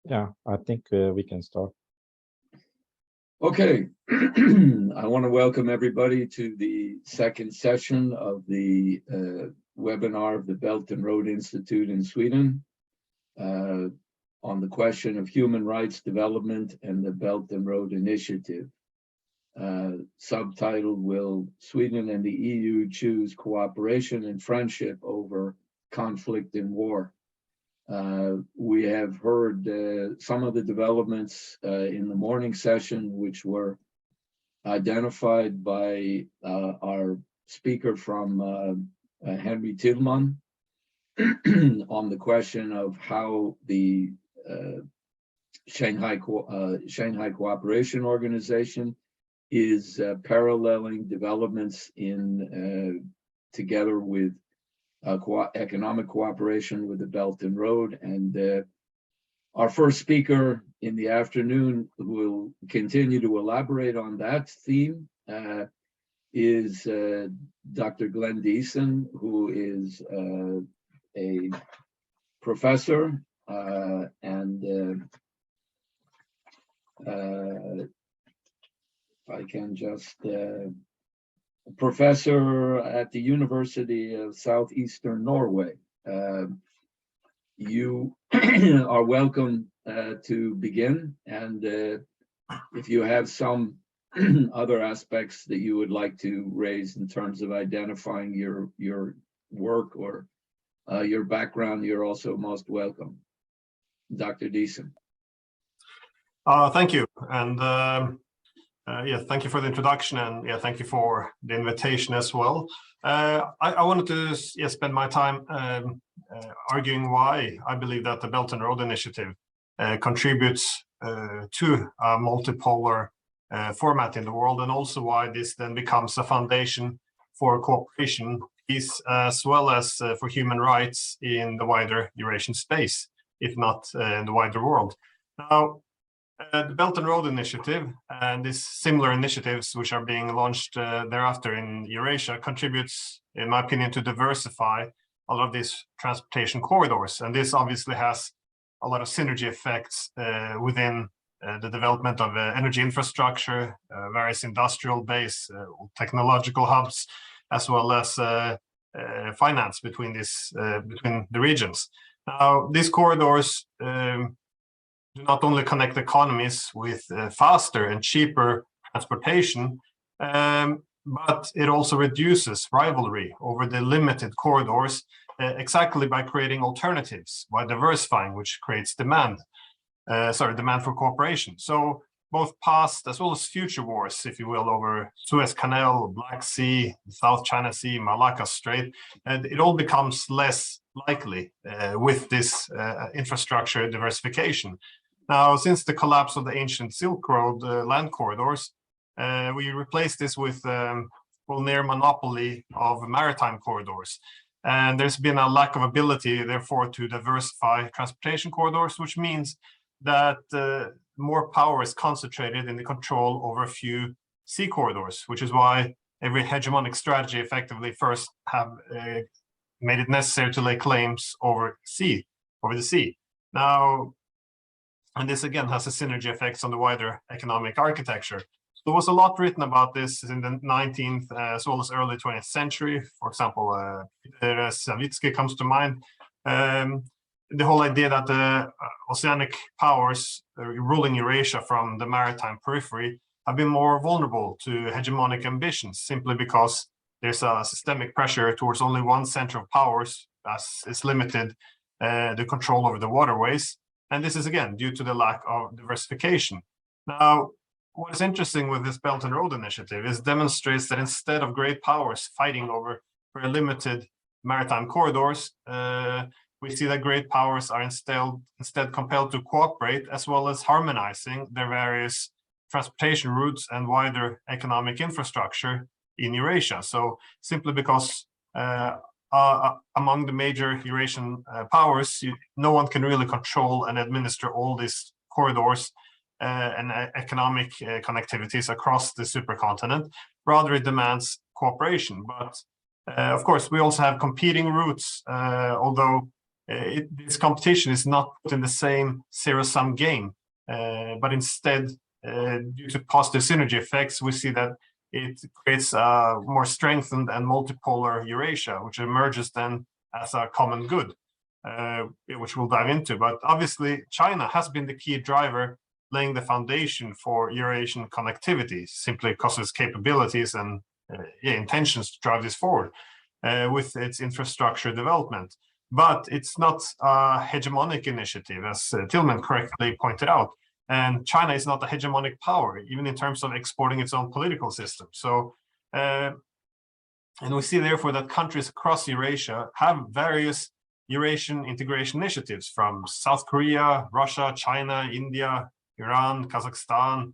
Yeah, I think we can start. Okay, I want to welcome everybody to the second session of the webinar of the Belt and Road Institute in Sweden on the question of human rights development and the Belt and Road Initiative. Subtitled, Will Sweden and the EU Choose Cooperation and Friendship Over Conflict and War? We have heard some of the developments in the morning session, which were identified by our speaker from Henry Tillman on the question of how the Shanghai Cooperation Organization is paralleling developments in together with economic cooperation with the Belt and Road. And our first speaker in the afternoon, who will continue to elaborate on that theme, is Dr. Glenn Diesen, who is a professor and if I can just professor at the University of Southeastern Norway. You are welcome to begin, and if you have some other aspects that you would like to raise in terms of identifying your work or your background, you're also most welcome. Dr. Diesen. Thank you, and yeah, thank you for the introduction, and yeah, thank you for the invitation as well. I wanted to spend my time arguing why I believe that the Belt and Road Initiative contributes to a multipolar format in the world, and also why this then becomes a foundation for cooperation, peace, as well as for human rights in the wider Eurasian space, if not in the wider world. Now, the Belt and Road Initiative and these similar initiatives which are being launched thereafter in Eurasia contributes, in my opinion, to diversify a lot of these transportation corridors. And this obviously has a lot of synergy effects within the development of energy infrastructure, various industrial base, technological hubs, as well as finance between the regions. Now, these corridors do not only connect economies with faster and cheaper transportation, but it also reduces rivalry over the limited corridors exactly by creating alternatives, by diversifying, which creates demand for cooperation. So both past as well as future wars, if you will, over Suez Canal, Black Sea, South China Sea, Malacca Strait, and it all becomes less likely with this infrastructure diversification. Now, since the collapse of the ancient Silk Road land corridors, we replaced this with near monopoly of maritime corridors. And there's been a lack of ability, therefore, to diversify transportation corridors, which means that more power is concentrated in the control over a few sea corridors, which is why every hegemonic strategy effectively first have made it necessary to lay claims over the sea. Now, and this again has a synergy effects on the wider economic architecture. There was a lot written about this in the 19th as well as early 20th century. For example, Peter Savitsky comes to mind. The whole idea that the oceanic powers ruling Eurasia from the maritime periphery have been more vulnerable to hegemonic ambitions, simply because there's a systemic pressure towards only one center of powers, as is limited the control over the waterways. And this is again due to the lack of diversification. Now, what is interesting with this Belt and Road Initiative is demonstrates that instead of great powers fighting over very limited maritime corridors, we see that great powers are instead compelled to cooperate, as well as harmonizing their various transportation routes and wider economic infrastructure in Eurasia. So simply because among the major Eurasian powers, no one can really control and administer all these corridors and economic connectivities across the supercontinent. Rather, it demands cooperation. But of course, we also have competing routes, although this competition is not put in the same zero-sum game, but instead, due to positive synergy effects, we see that it creates a more strengthened and multipolar Eurasia, which emerges then as a common good, which we'll dive into. But obviously, China has been the key driver, laying the foundation for Eurasian connectivity, simply because of its capabilities and intentions to drive this forward with its infrastructure development. But it's not a hegemonic initiative, as Tillman correctly pointed out. And China is not a hegemonic power, even in terms of exporting its own political system. So, and we see therefore that countries across Eurasia have various Eurasian integration initiatives, from South Korea, Russia, China, India, Iran, Kazakhstan,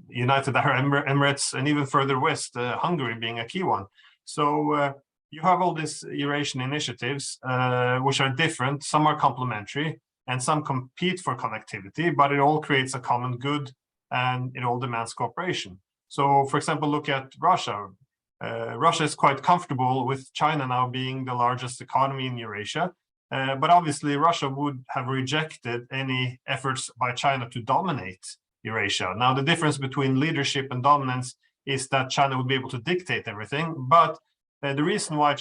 United Arab Emirates, and even further west, Hungary being a key one. So you have all these Eurasian initiatives, which are different. Some are complementary, and some compete for connectivity, but it all creates a common good, and it all demands cooperation. So, for example, look at Russia. Russia is quite comfortable with China now being the largest economy in Eurasia, but obviously Russia would have rejected any efforts by China to dominate Eurasia. Now, the difference between leadership and dominance is that China would be able to dictate everything, but the reason why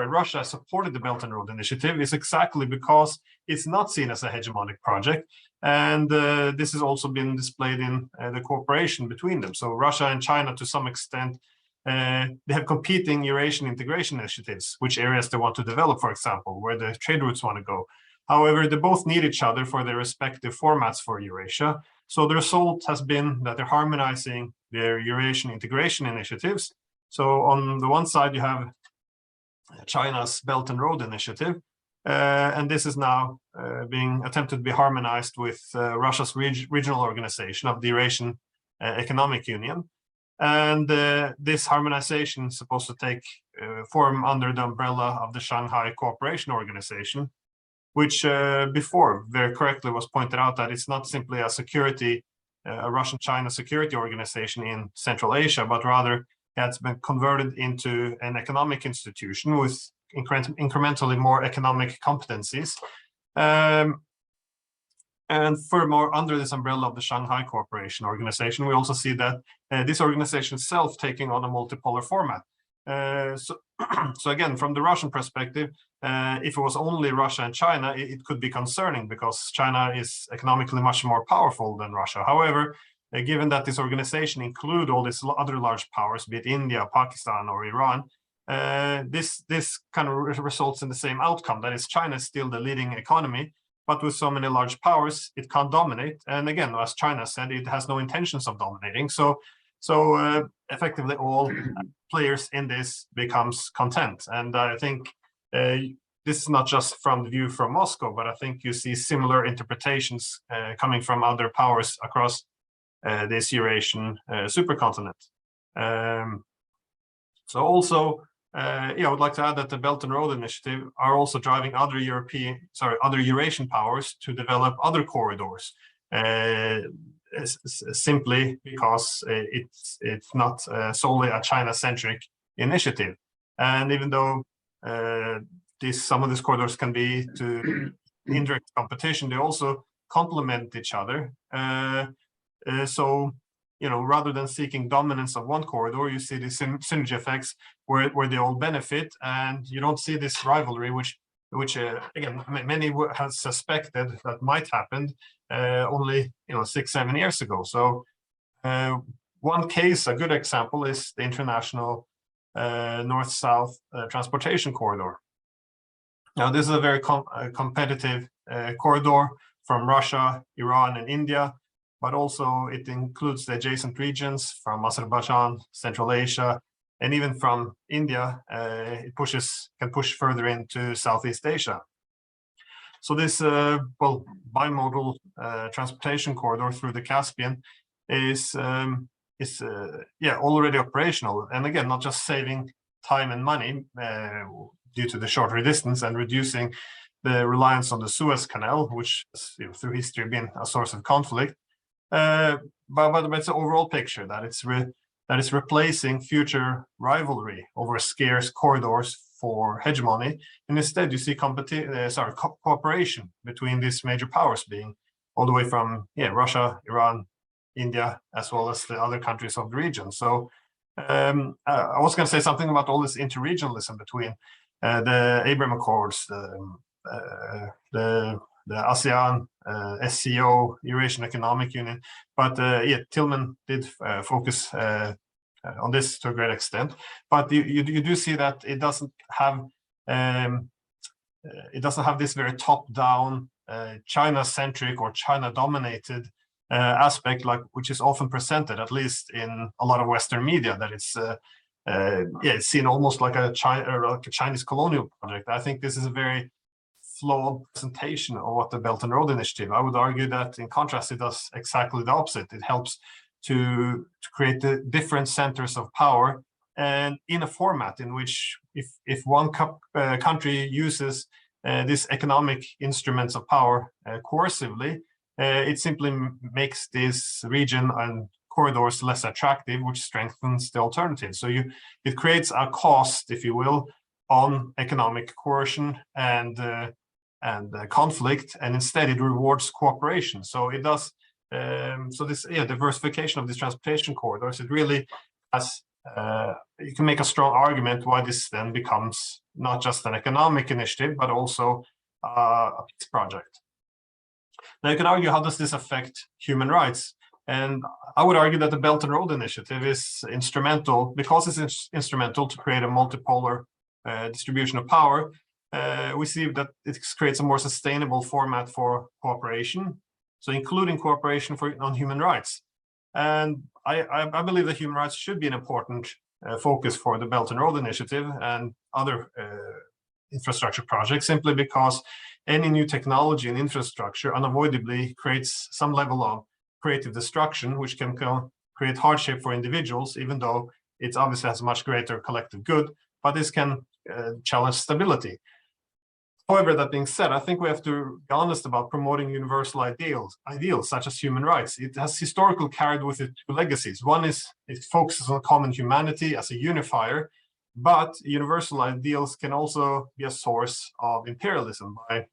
Russia supported the Belt and Road Initiative is exactly because it's not seen as a hegemonic project, and this has also been displayed in the cooperation between them. So Russia and China, to some extent, they have competing Eurasian integration initiatives, which areas they want to develop, for example, where the trade routes want to go. However, they both need each other for their respective formats for Eurasia. So the result has been that they're harmonizing their Eurasian integration initiatives. So on the one side, you have China's Belt and Road Initiative, and this is now being attempted to be harmonized with Russia's regional organization of the Eurasian Economic Union. And this harmonization is supposed to take form under the umbrella of the Shanghai Cooperation Organization, which before very correctly was pointed out that it's not simply a Russian-China security organization in Central Asia, but rather it's been converted into an economic institution with incrementally more economic competencies. And furthermore, under this umbrella of the Shanghai Cooperation Organization, we also see that this organization itself taking on a multipolar format. So again, from the Russian perspective, if it was only Russia and China, it could be concerning because China is economically much more powerful than Russia. However, given that this organization includes all these other large powers, be it India, Pakistan, or Iran, this kind of results in the same outcome. That is, China is still the leading economy, but with so many large powers, it can't dominate. And again, as China said, it has no intentions of dominating. So effectively, all players in this becomes content. And I think this is not just from the view from Moscow, but I think you see similar interpretations coming from other powers across this Eurasian supercontinent. So also, I would like to add that the Belt and Road Initiative are also driving other Eurasian powers to develop other corridors, simply because it's not solely a China-centric initiative. And even though some of these corridors can be to indirect competition, they also complement each other. So, rather than seeking dominance of one corridor, you see the synergy effects where they all benefit, and you don't see this rivalry, which again, many have suspected that might happen only 6-7 years ago. So one case, a good example, is the international north-south transportation corridor. Now, this is a very competitive corridor from Russia, Iran, and India, but also it includes the adjacent regions from Azerbaijan, Central Asia, and even from India. It can push further into Southeast Asia. So this bimodal transportation corridor through the Caspian is already operational, and again, not just saving time and money due to the shorter distance and reducing the reliance on the Suez Canal, which has, through history been a source of conflict. But it's an overall picture that it's replacing future rivalry over scarce corridors for hegemony, and instead you see cooperation between these major powers, being all the way from Russia, Iran, India, as well as the other countries of the region. So I was going to say something about all this interregionalism between the Abraham Accords, the ASEAN, SCO, Eurasian Economic Union, but Tillman did focus on this to a great extent. But you do see that it doesn't have this very top-down, China-centric or China-dominated aspect, which is often presented, at least in a lot of Western media, that it's seen almost like a Chinese colonial project. I think this is a very flawed presentation of what the Belt and Road Initiative. I would argue that, in contrast, it does exactly the opposite. It helps to create the different centers of power, and in a format in which, if one country uses these economic instruments of power coercively, it simply makes this region and corridors less attractive, which strengthens the alternative. So it creates a cost, if you will, on economic coercion and conflict, and instead it rewards cooperation. So it does. So this diversification of these transportation corridors, it really has. You can make a strong argument why this then becomes not just an economic initiative, but also a peace project. Now you can argue, how does this affect human rights? And I would argue that the Belt and Road Initiative is instrumental, because it's instrumental to create a multipolar distribution of power. We see that it creates a more sustainable format for cooperation, so including cooperation on human rights. And I believe that human rights should be an important focus for the Belt and Road Initiative and other infrastructure projects, simply because any new technology and infrastructure unavoidably creates some level of creative destruction, which can create hardship for individuals, even though it obviously has a much greater collective good, but this can challenge stability. However, that being said, I think we have to be honest about promoting universal ideals such as human rights. It has historically carried with it two legacies. One is it focuses on common humanity as a unifier, but universal ideals can also be a source of imperialism by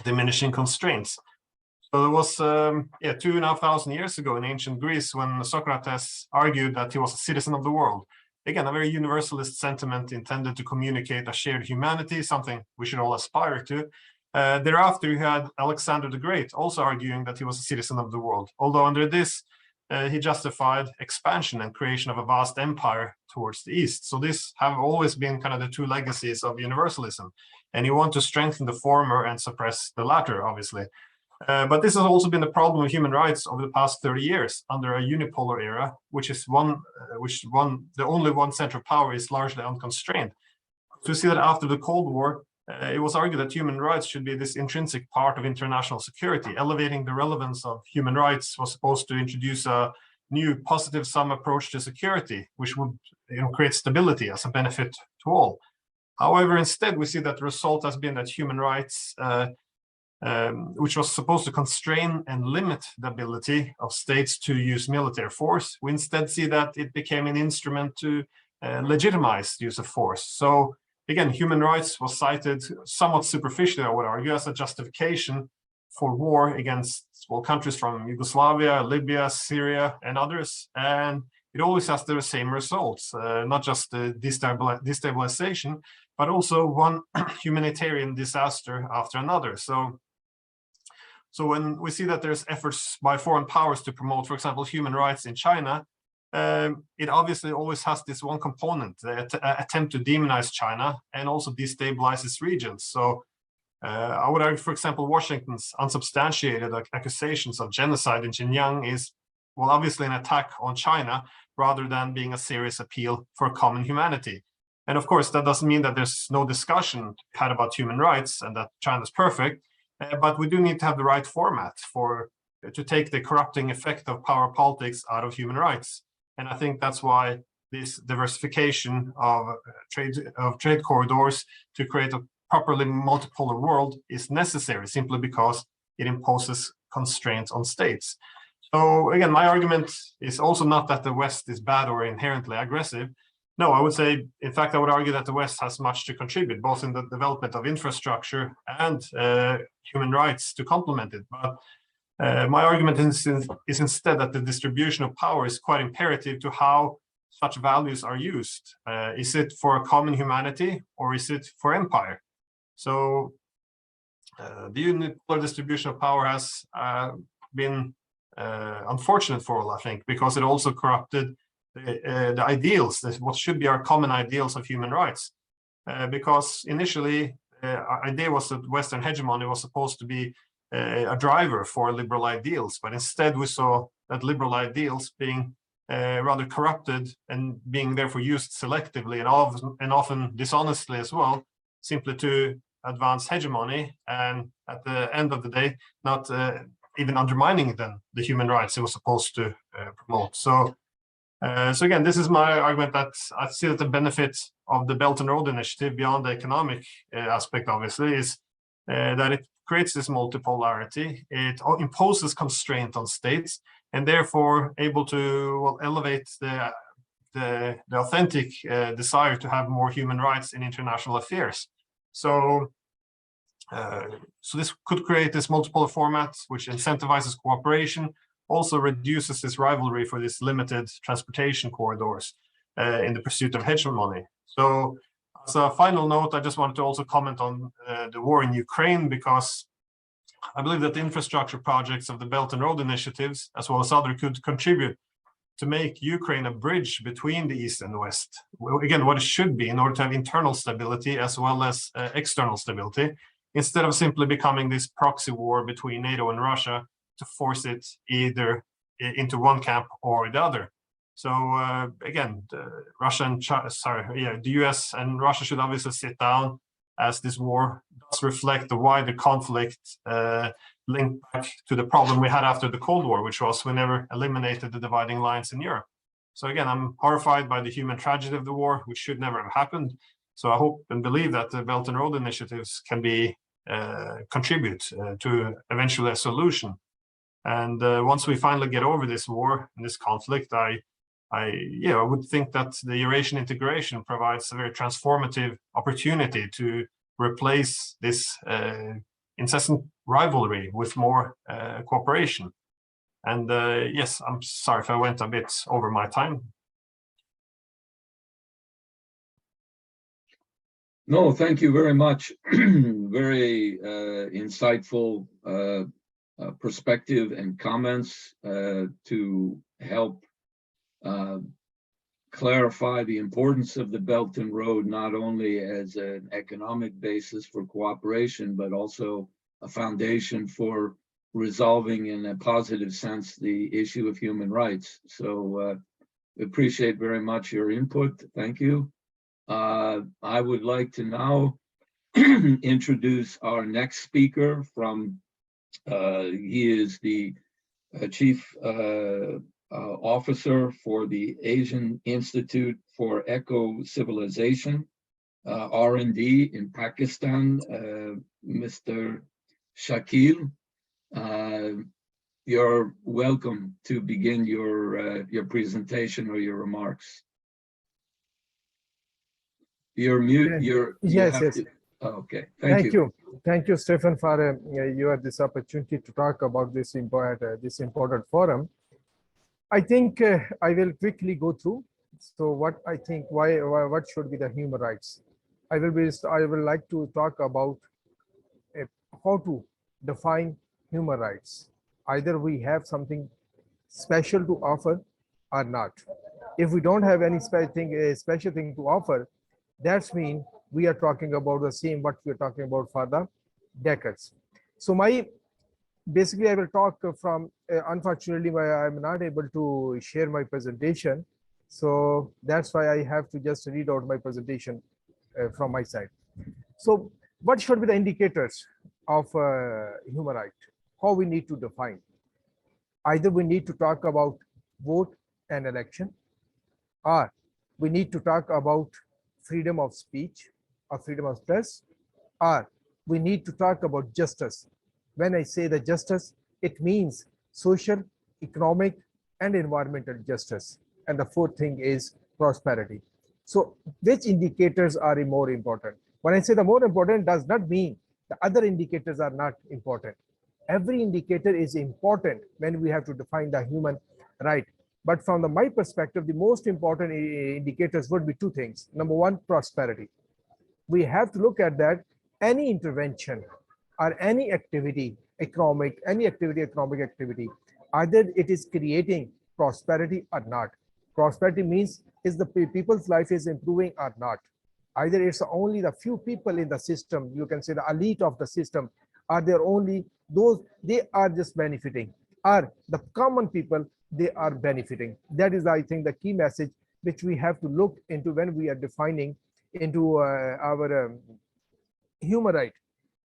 diminishing constraints. So there was 2,500 years ago in ancient Greece, when Socrates argued that he was a citizen of the world. Again, a very universalist sentiment intended to communicate a shared humanity, something we should all aspire to. Thereafter, you had Alexander the Great also arguing that he was a citizen of the world, although under this, he justified expansion and creation of a vast empire towards the east. So these have always been kind of the two legacies of universalism. And you want to strengthen the former and suppress the latter, obviously. But this has also been the problem of human rights over the past 30 years under a unipolar era, which is the only one center of power is largely unconstrained. So we see that after the Cold War, it was argued that human rights should be this intrinsic part of international security. Elevating the relevance of human rights was supposed to introduce a new positive-sum approach to security, which would create stability as a benefit to all. However, instead, we see that the result has been that human rights, which was supposed to constrain and limit the ability of states to use military force, we instead see that it became an instrument to legitimize the use of force. So again, human rights was cited somewhat superficially, I would argue, as a justification for war against countries from Yugoslavia, Libya, Syria, and others. And it always has the same results, not just the destabilization, but also one humanitarian disaster after another. So when we see that there's efforts by foreign powers to promote, for example, human rights in China, it obviously always has this one component, the attempt to demonize China and also destabilize its regions. So I would argue, for example, Washington's unsubstantiated accusations of genocide in Xinjiang is, well, obviously an attack on China rather than being a serious appeal for common humanity. And of course, that doesn't mean that there's no discussion had about human rights and that China's perfect. But we do need to have the right format to take the corrupting effect of power politics out of human rights. And I think that's why this diversification of trade corridors to create a properly multipolar world is necessary, simply because it imposes constraints on states. So again, my argument is also not that the West is bad or inherently aggressive. No, I would say, in fact, I would argue that the West has much to contribute, both in the development of infrastructure and human rights to complement it. But my argument is instead that the distribution of power is quite imperative to how such values are used. Is it for a common humanity or is it for empire? So the unipolar distribution of power has been unfortunate for all, I think, because it also corrupted the ideals, what should be our common ideals of human rights. Because initially, our idea was that Western hegemony was supposed to be a driver for liberal ideals, but instead we saw that liberal ideals being rather corrupted and being therefore used selectively and often dishonestly as well, simply to advance hegemony, and at the end of the day, not even undermining the human rights it was supposed to promote. So again, this is my argument that I see that the benefit of the Belt and Road Initiative beyond the economic aspect, obviously, is that it creates this multipolarity. It imposes constraint on states and therefore able to elevate the authentic desire to have more human rights in international affairs. So this could create this multipolar format, which incentivizes cooperation, also reduces this rivalry for these limited transportation corridors in the pursuit of hegemony. So as a final note, I just wanted to also comment on the war in Ukraine, because I believe that the infrastructure projects of the Belt and Road initiatives, as well as others, could contribute to make Ukraine a bridge between the East and the West. Again, what it should be in order to have internal stability as well as external stability, instead of simply becoming this proxy war between NATO and Russia to force it either into one camp or the other. So again, the US and Russia should obviously sit down, as this war does reflect the wider conflict linked back to the problem we had after the Cold War, which was we never eliminated the dividing lines in Europe. So again, I'm horrified by the human tragedy of the war, which should never have happened. So I hope and believe that the Belt and Road initiatives can be contribute to eventually a solution. And once we finally get over this war and this conflict, I would think that the Eurasian integration provides a very transformative opportunity to replace this incessant rivalry with more cooperation. And yes, I'm sorry if I went a bit over my time. No, thank you very much. Very insightful perspective and comments to help clarify the importance of the Belt and Road, not only as an economic basis for cooperation, but also a foundation for resolving in a positive sense the issue of human rights. So appreciate very much your input. Thank you. I would like to now introduce our next speaker from, he is the Chief Officer for the Asian Institute for Ecological Civilization, R&D in Pakistan, Mr. Shakeel. You're welcome to begin your presentation or your remarks. You're mute. Yes. Okay. Thank you. Thank you, Stefan, for you had this opportunity to talk about this important forum. I think I will quickly go through. So what I think, what should be the human rights? I will like to talk about how to define human rights. Either we have something special to offer or not. If we don't have any special thing to offer, that's mean we are talking about the same what we are talking about for the decades. So basically I will talk from, unfortunately, I'm not able to share my presentation. So that's why I have to just read out my presentation from my side. So what should be the indicators of human right? How we need to define? Either we need to talk about vote and election, or we need to talk about freedom of speech or freedom of press, or we need to talk about justice. When I say the justice, it means social, economic, and environmental justice. And the fourth thing is prosperity. So which indicators are more important? When I say the more important, does not mean the other indicators are not important. Every indicator is important when we have to define the human right. But from my perspective, the most important indicators would be two things. Number one, prosperity. We have to look at that any intervention or any activity, economic activity, either it is creating prosperity or not. Prosperity means is the people's life is improving or not. Either it's only the few people in the system, you can say the elite of the system, are there only those they are just benefiting, or the common people they are benefiting. That is, I think, the key message which we have to look into when we are defining into our human right.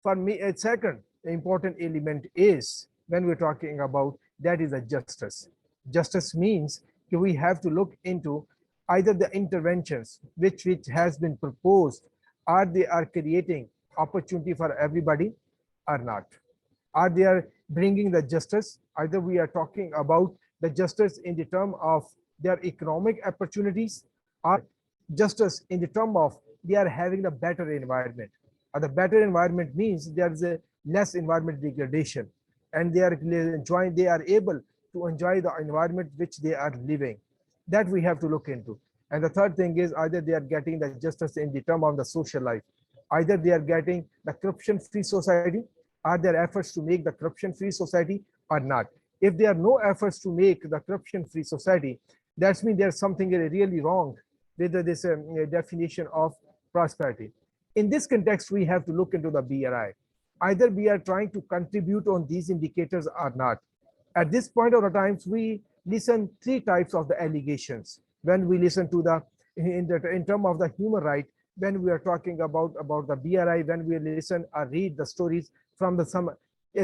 For me, a second important element is when we're talking about that is a justice. Justice means we have to look into either the interventions which has been proposed, are they are creating opportunity for everybody or not? Are they are bringing the justice? Either we are talking about the justice in the term of their economic opportunities, or justice in the term of they are having a better environment. Or the better environment means there is a less environment degradation, and they are enjoying, they are able to enjoy the environment which they are living. That we have to look into. And the third thing is either they are getting the justice in the term of the social life, either they are getting the corruption-free society, are there efforts to make the corruption-free society or not? If there are no efforts to make the corruption-free society, that means there's something really wrong with this definition of prosperity. In this context, we have to look into the BRI. Either we are trying to contribute on these indicators or not. At this point of the times, we listen three types of the allegations. When we listen to the, in terms of the human right, when we are talking about the BRI, when we listen or read the stories from the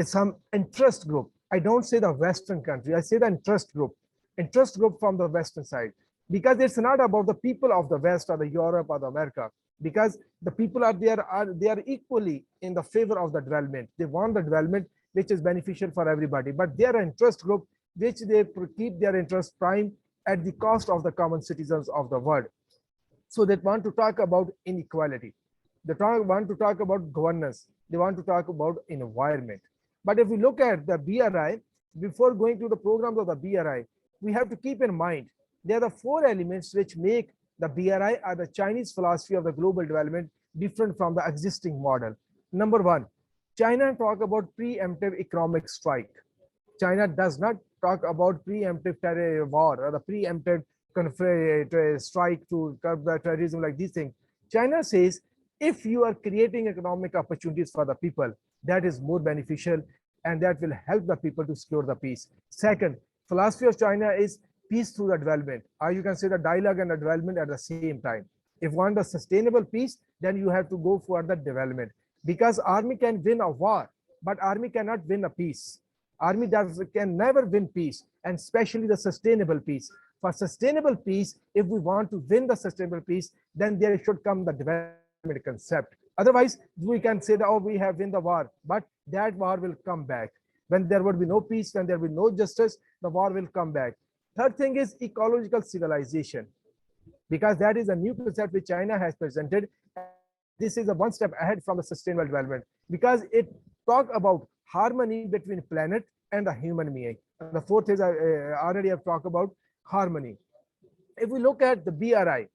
some interest group. I don't say the Western country, I say the interest group from the Western side, because it's not about the people of the West or the Europe or the America, because the people are there they are equally in the favor of the development. They want the development which is beneficial for everybody, but they are interest group which they keep their interest prime at the cost of the common citizens of the world. So they want to talk about inequality. They want to talk about governance. They want to talk about environment. But if we look at the BRI, before going to the programs of the BRI, we have to keep in mind there are the four elements which make the BRI or the Chinese philosophy of the global development different from the existing model. Number one, China talk about preemptive economic strike. China does not talk about preemptive terror war or the preemptive strike to curb the terrorism, like these things. China says, if you are creating economic opportunities for the people, that is more beneficial and that will help the people to secure the peace. Second, philosophy of China is peace through the development, or you can say the dialogue and the development at the same time. If you want a sustainable peace, then you have to go for the development, because army can win a war, but army cannot win a peace. Army can never win peace, and especially the sustainable peace. For sustainable peace, if we want to win the sustainable peace, then there should come the development concept. Otherwise, we can say that, oh, we have won the war, but that war will come back. When there would be no peace, when there will be no justice, the war will come back. Third thing is ecological civilization, because that is a new concept which China has presented. This is a one step ahead from the sustainable development, because it talks about harmony between planet and the human being. And the fourth is I already have talked about harmony. If we look at the BRI,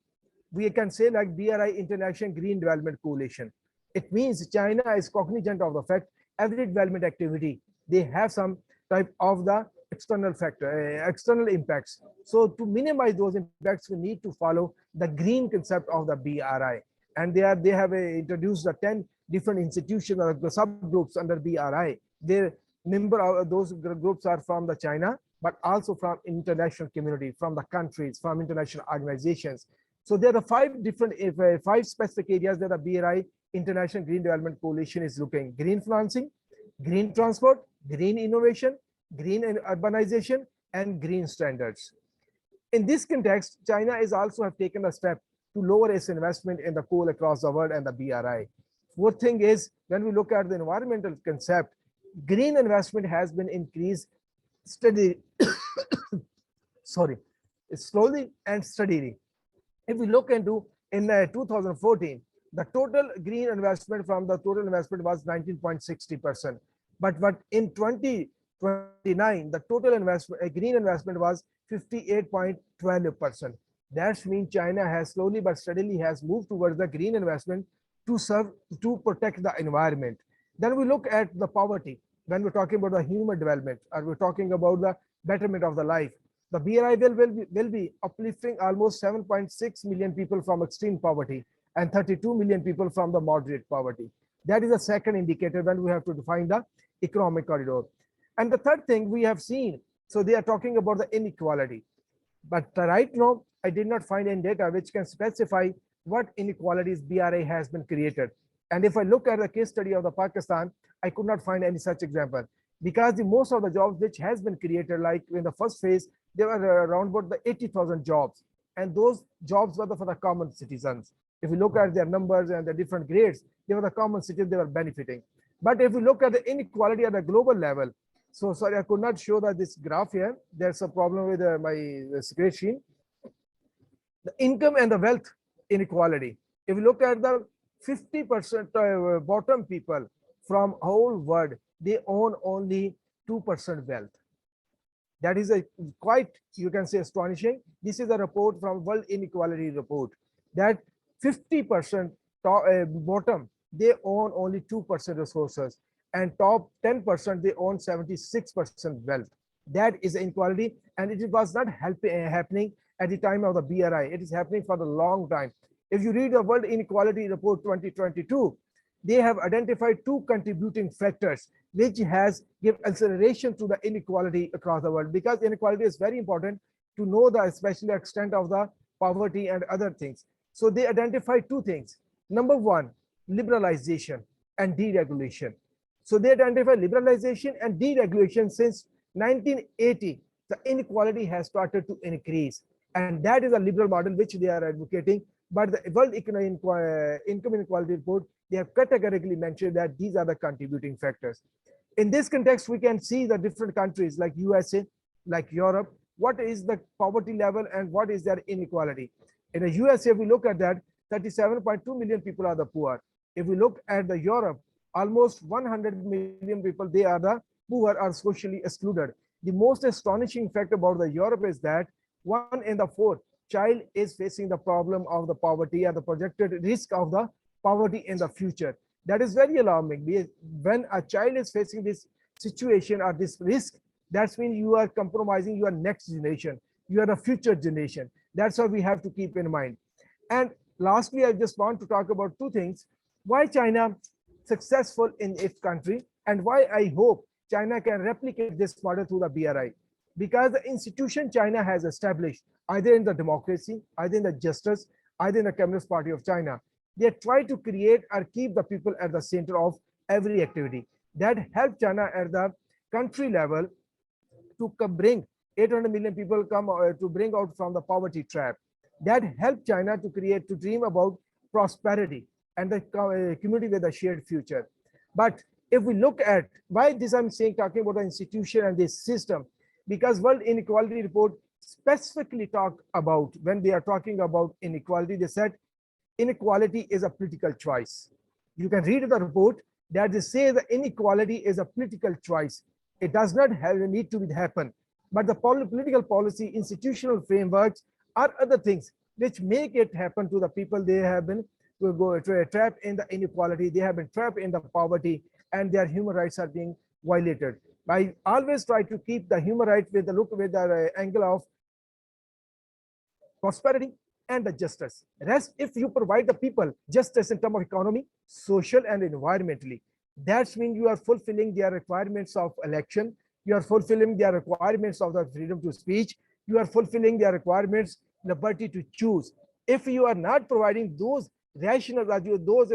we can say like BRI International Green Development Coalition. It means China is cognizant of the fact every development activity, they have some type of the external factor, external impacts. So to minimize those impacts, we need to follow the green concept of the BRI. And they have introduced the 10 different institutions or the subgroups under BRI. Their member of those groups are from the China, but also from international community, from the countries, from international organizations. So there are five specific areas that the BRI International Green Development Coalition is looking: green financing, green transport, green innovation, green urbanization, and green standards. In this context, China is also have taken a step to lower its investment in the coal across the world and the BRI. Fourth thing is, when we look at the environmental concept, green investment has been increased steadily, slowly and steadily. If we look into in 2014, the total green investment from the total investment was 19.60%. But in 2029, the total investment, green investment was 58.12%. That means China has slowly but steadily has moved towards the green investment to serve, to protect the environment. Then we look at the poverty. When we're talking about the human development, or we're talking about the betterment of the life, the BRI will be uplifting almost 7.6 million people from extreme poverty and 32 million people from the moderate poverty. That is the second indicator when we have to define the economic corridor. And the third thing we have seen, so they are talking about the inequality. But right now, I did not find any data which can specify what inequalities BRI has been created. And if I look at the case study of the Pakistan, I could not find any such example, because the most of the jobs which has been created, like in the first phase, there were around about the 80,000 jobs, and those jobs were for the common citizens. If we look at their numbers and the different grades, they were the common citizens, they were benefiting. But if we look at the inequality at the global level, so sorry, I could not show that this graph here. There's a problem with my screen sheet. The income and the wealth inequality. If we look at the 50% bottom people from whole world, they own only 2% wealth. That is a quite, you can say, astonishing. This is a report from World Inequality Report that 50% bottom, they own only 2% resources, and top 10%, they own 76% wealth. That is inequality, and it was not happening at the time of the BRI. It is happening for the long time. If you read the World Inequality Report 2022, they have identified 2 contributing factors which has given acceleration to the inequality across the world, because inequality is very important to know the especially extent of the poverty and other things. So they identified 2 things. Number 1, liberalization and deregulation. So they identify liberalization and deregulation. Since 1980, the inequality has started to increase, and that is a liberal model which they are advocating. But the World Income Inequality Report, they have categorically mentioned that these are the contributing factors. In this context, we can see the different countries like USA, like Europe, what is the poverty level and what is their inequality. In the USA, we look at that, 37.2 million people are the poor. If we look at the Europe, almost 100 million people, they are the poor or socially excluded. The most astonishing fact about the Europe is that 1 in the 4 child is facing the problem of the poverty and the projected risk of the poverty in the future. That is very alarming. When a child is facing this situation or this risk, that means you are compromising your next generation. You are a future generation. That's what we have to keep in mind. And lastly, I just want to talk about 2 things. Why China successful in its country, and why I hope China can replicate this model through the BRI. Because the institution China has established, either in the democracy, either in the justice, either in the Communist Party of China, they try to create or keep the people at the center of every activity. That help China at the country level to bring 800 million people to bring out from the poverty trap. That helped China to create, to dream about prosperity and the community with a shared future. But if we look at why this, I'm saying, talking about the institution and this system, because World Inequality Report specifically talk about, when they are talking about inequality, they said inequality is a political choice. You can read the report that they say the inequality is a political choice. It does not need to happen, but the political policy, institutional frameworks are other things which make it happen to the people. They have been trapped in the inequality, they have been trapped in the poverty, and their human rights are being violated. I always try to keep the human rights with the angle of prosperity and the justice. Rest, if you provide the people justice in terms of economy, social, and environmentally, that means you are fulfilling their requirements of election, you are fulfilling their requirements of the freedom to speech, you are fulfilling their requirements, liberty to choose. If you are not providing those rational, those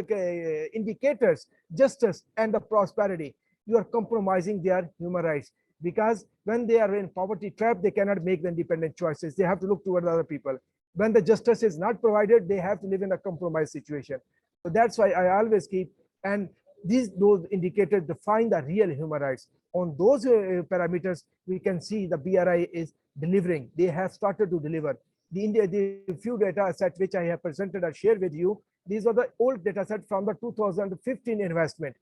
indicators, justice and the prosperity, you are compromising their human rights. Because when they are in poverty trap, they cannot make the independent choices. They have to look toward other people. When the justice is not provided, they have to live in a compromised situation. So that's why I always keep, and those indicators define the real human rights. On those parameters, we can see the BRI is delivering. They have started to deliver. the few data set which I have presented or shared with you, these are the old data set from the 2015 investment.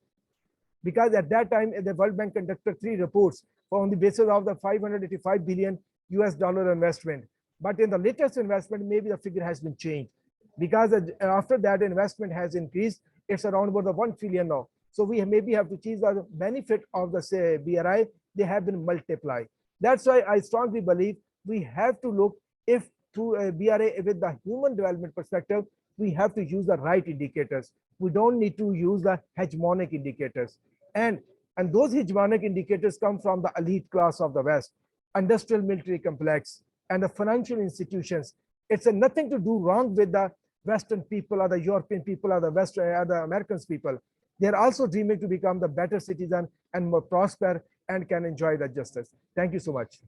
Because at that time, the World Bank conducted 3 reports on the basis of the $585 billion US investment. But in the latest investment, maybe the figure has been changed. Because after that investment has increased, it's around about the 1 trillion now. So we maybe have to choose the benefit of the say BRI, they have been multiplied. That's why I strongly believe we have to look if through a BRI with the human development perspective, we have to use the right indicators. We don't need to use the hegemonic indicators. And those hegemonic indicators come from the elite class of the West, industrial military complex, and the financial institutions. It's nothing to do wrong with the Western people or the European people or the the Americans people. They're also dreaming to become the better citizen and more prosper and can enjoy the justice. Thank you so much.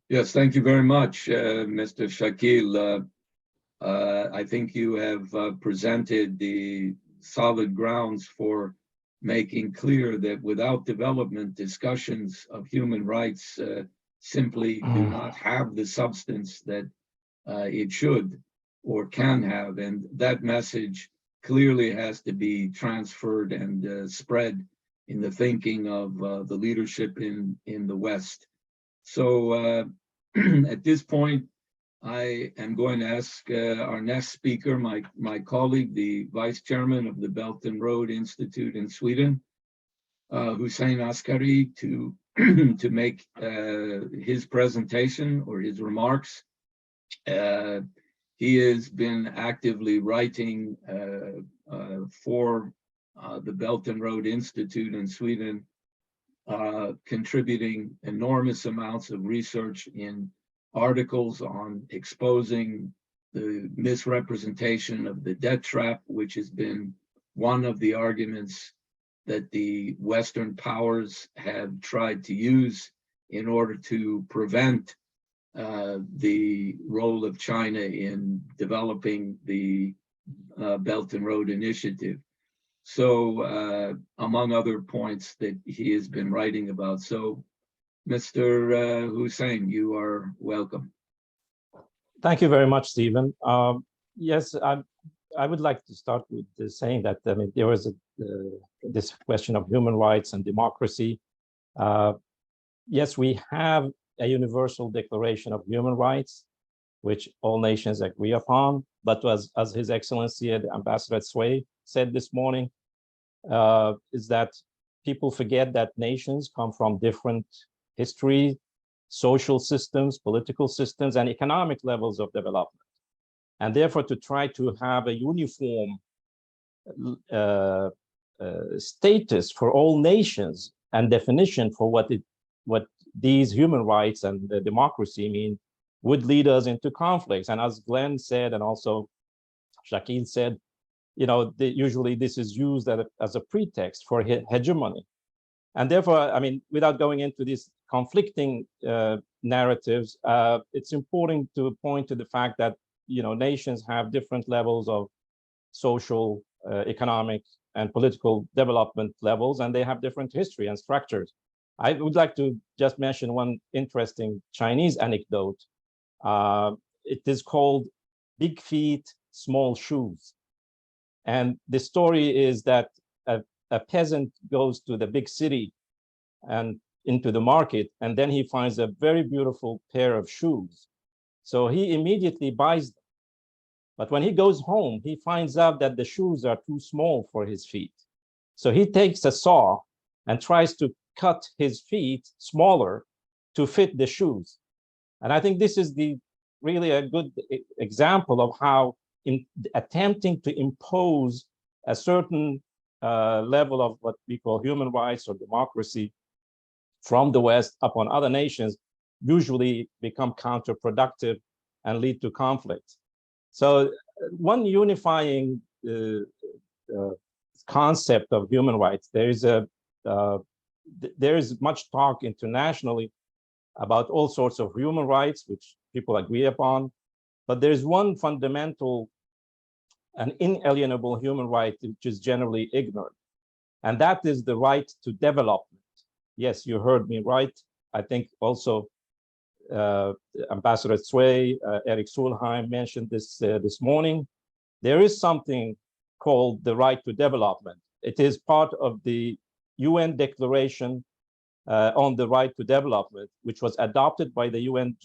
Yes, thank you very much, Mr. Shakeel. I think you have presented the solid grounds for making clear that without development, discussions of human rights simply do not have the substance that it should or can have. And that message clearly has to be transferred and spread in the thinking of the leadership in the West. So at this point, I am going to ask our next speaker, my colleague, the Vice Chairman of the Belt and Road Institute in Sweden, Hussein Askary, to make his presentation or his remarks. He has been actively writing for the Belt and Road Institute in Sweden, contributing enormous amounts of research in articles on exposing the misrepresentation of the debt trap, which has been one of the arguments that the Western powers have tried to use in order to prevent the role of China in developing the Belt and Road Initiative. So among other points that he has been writing about. So Mr. Hussein, you are welcome. Thank you very much, Stephen. Yes, I would like to start with saying that there was this question of human rights and democracy. Yes, we have a universal declaration of human rights, which all nations agree upon. But as His Excellency Ambassador Sway said this morning, is that people forget that nations come from different history, social systems, political systems, and economic levels of development. And therefore, to try to have a uniform status for all nations and definition for what these human rights and the democracy mean would lead us into conflicts. And as Glenn said, and also Shakeel said, usually this is used as a pretext for hegemony. And therefore, I mean, without going into these conflicting narratives, it's important to point to the fact that, nations have different levels of social, economic, and political development levels, and they have different history and structures. I would like to just mention one interesting Chinese anecdote. It is called Big Feet, Small Shoes. And the story is that a peasant goes to the big city and into the market, and then he finds a very beautiful pair of shoes. So he immediately buys them. But when he goes home, he finds out that the shoes are too small for his feet. So he takes a saw and tries to cut his feet smaller to fit the shoes. And I think this is really a good example of how in attempting to impose a certain level of what we call human rights or democracy from the West upon other nations usually become counterproductive and lead to conflict. So one unifying concept of human rights, there is much talk internationally about all sorts of human rights, which people agree upon, but there's one fundamental and inalienable human right which is generally ignored, and that is the right to development. Yes, you heard me right. I think also Ambassador Tsui, Eric Solheim mentioned this morning. There is something called the right to development. It is part of the UN Declaration on the Right to Development, which was adopted by the UN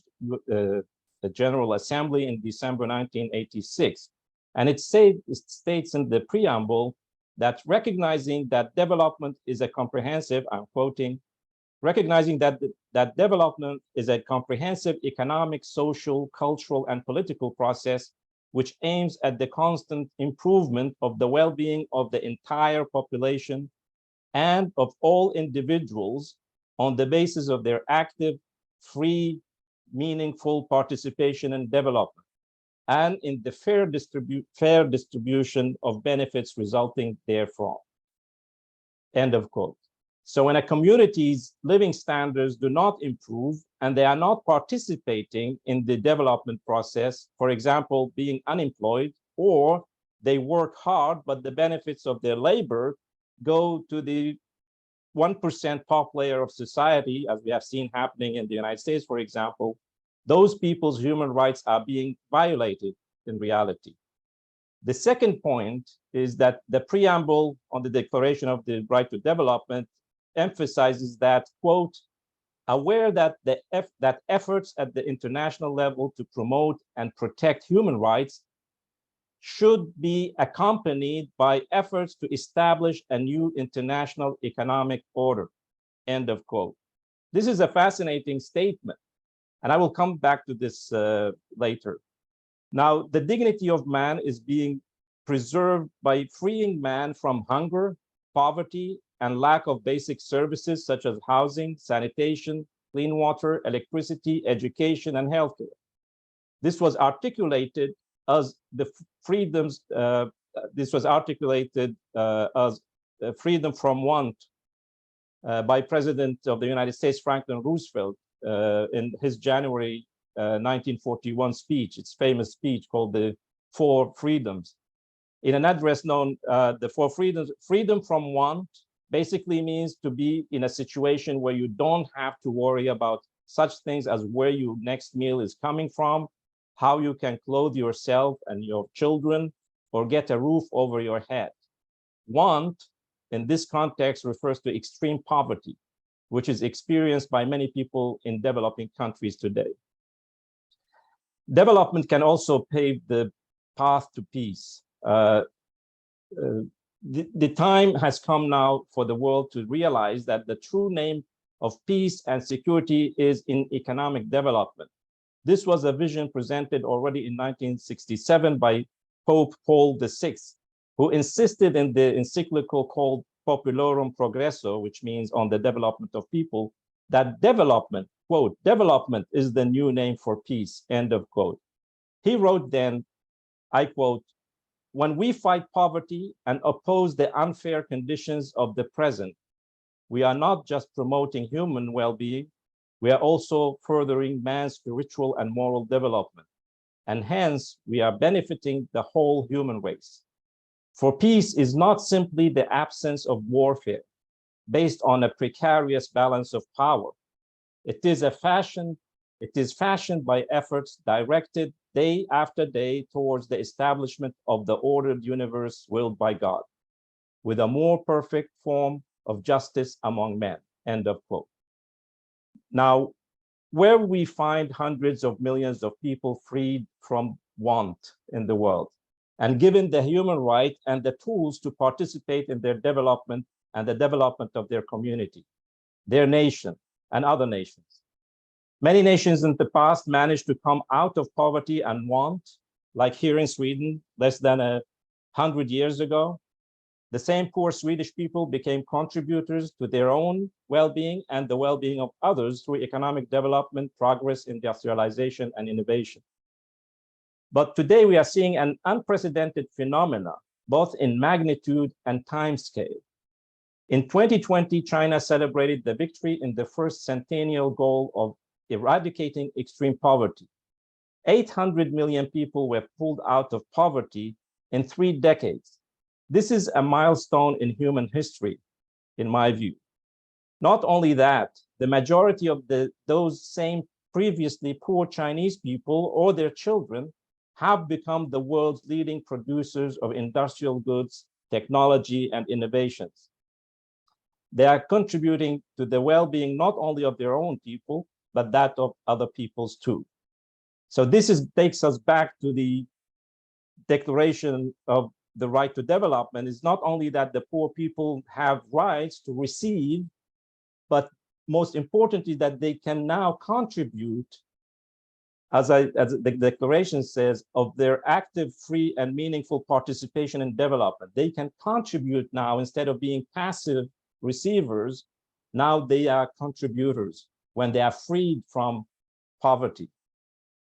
the General Assembly in December 1986. And it states in the preamble that recognizing that development is a comprehensive, I'm quoting, recognizing that development is a comprehensive economic, social, cultural, and political process which aims at the constant improvement of the well-being of the entire population and of all individuals on the basis of their active, free, meaningful participation in development, and in the fair distribution of benefits resulting therefrom. End of quote. So when a community's living standards do not improve and they are not participating in the development process, for example, being unemployed, or they work hard, but the benefits of their labor go to the 1% top layer of society, as we have seen happening in the United States, for example, those people's human rights are being violated in reality. The second point is that the preamble on the Declaration of the Right to Development emphasizes that, quote, aware that that efforts at the international level to promote and protect human rights should be accompanied by efforts to establish a new international economic order, end of quote. This is a fascinating statement, and I will come back to this later. Now, the dignity of man is being preserved by freeing man from hunger, poverty, and lack of basic services such as housing, sanitation, clean water, electricity, education, and healthcare. This was articulated as the freedoms, this was articulated as freedom from want by President of the United States, Franklin Roosevelt, in his January 1941 speech, its famous speech called the Four Freedoms. In an address known, the Four Freedoms, freedom from want basically means to be in a situation where you don't have to worry about such things as where your next meal is coming from, how you can clothe yourself and your children, or get a roof over your head. Want, in this context, refers to extreme poverty, which is experienced by many people in developing countries today. Development can also pave the path to peace. The time has come now for the world to realize that the true name of peace and security is in economic development. This was a vision presented already in 1967 by Pope Paul VI, who insisted in the encyclical called Populorum Progresso, which means on the development of people, that development, quote, development is the new name for peace, end of quote. He wrote then, I quote, when we fight poverty and oppose the unfair conditions of the present, we are not just promoting human well-being, we are also furthering man's spiritual and moral development. And hence, we are benefiting the whole human race. For peace is not simply the absence of warfare based on a precarious balance of power. It is fashioned by efforts directed day after day towards the establishment of the ordered universe willed by God, with a more perfect form of justice among men, end of quote. Now, where we find hundreds of millions of people freed from want in the world, and given the human right and the tools to participate in their development and the development of their community, their nation, and other nations. Many nations in the past managed to come out of poverty and want, like here in Sweden, less than 100 years ago. The same poor Swedish people became contributors to their own well-being and the well-being of others through economic development, progress, industrialization, and innovation. But today we are seeing an unprecedented phenomena, both in magnitude and time scale. In 2020, China celebrated the victory in the first centennial goal of eradicating extreme poverty. 800 million people were pulled out of poverty in 3 decades. This is a milestone in human history, in my view. Not only that, the majority of those same previously poor Chinese people or their children have become the world's leading producers of industrial goods, technology, and innovations. They are contributing to the well-being not only of their own people, but that of other peoples too. So this takes us back to the Declaration of the Right to Development. Is not only that the poor people have rights to receive, but most importantly, that they can now contribute, as the declaration says, of their active, free, and meaningful participation in development. They can contribute now instead of being passive receivers. Now they are contributors when they are freed from poverty.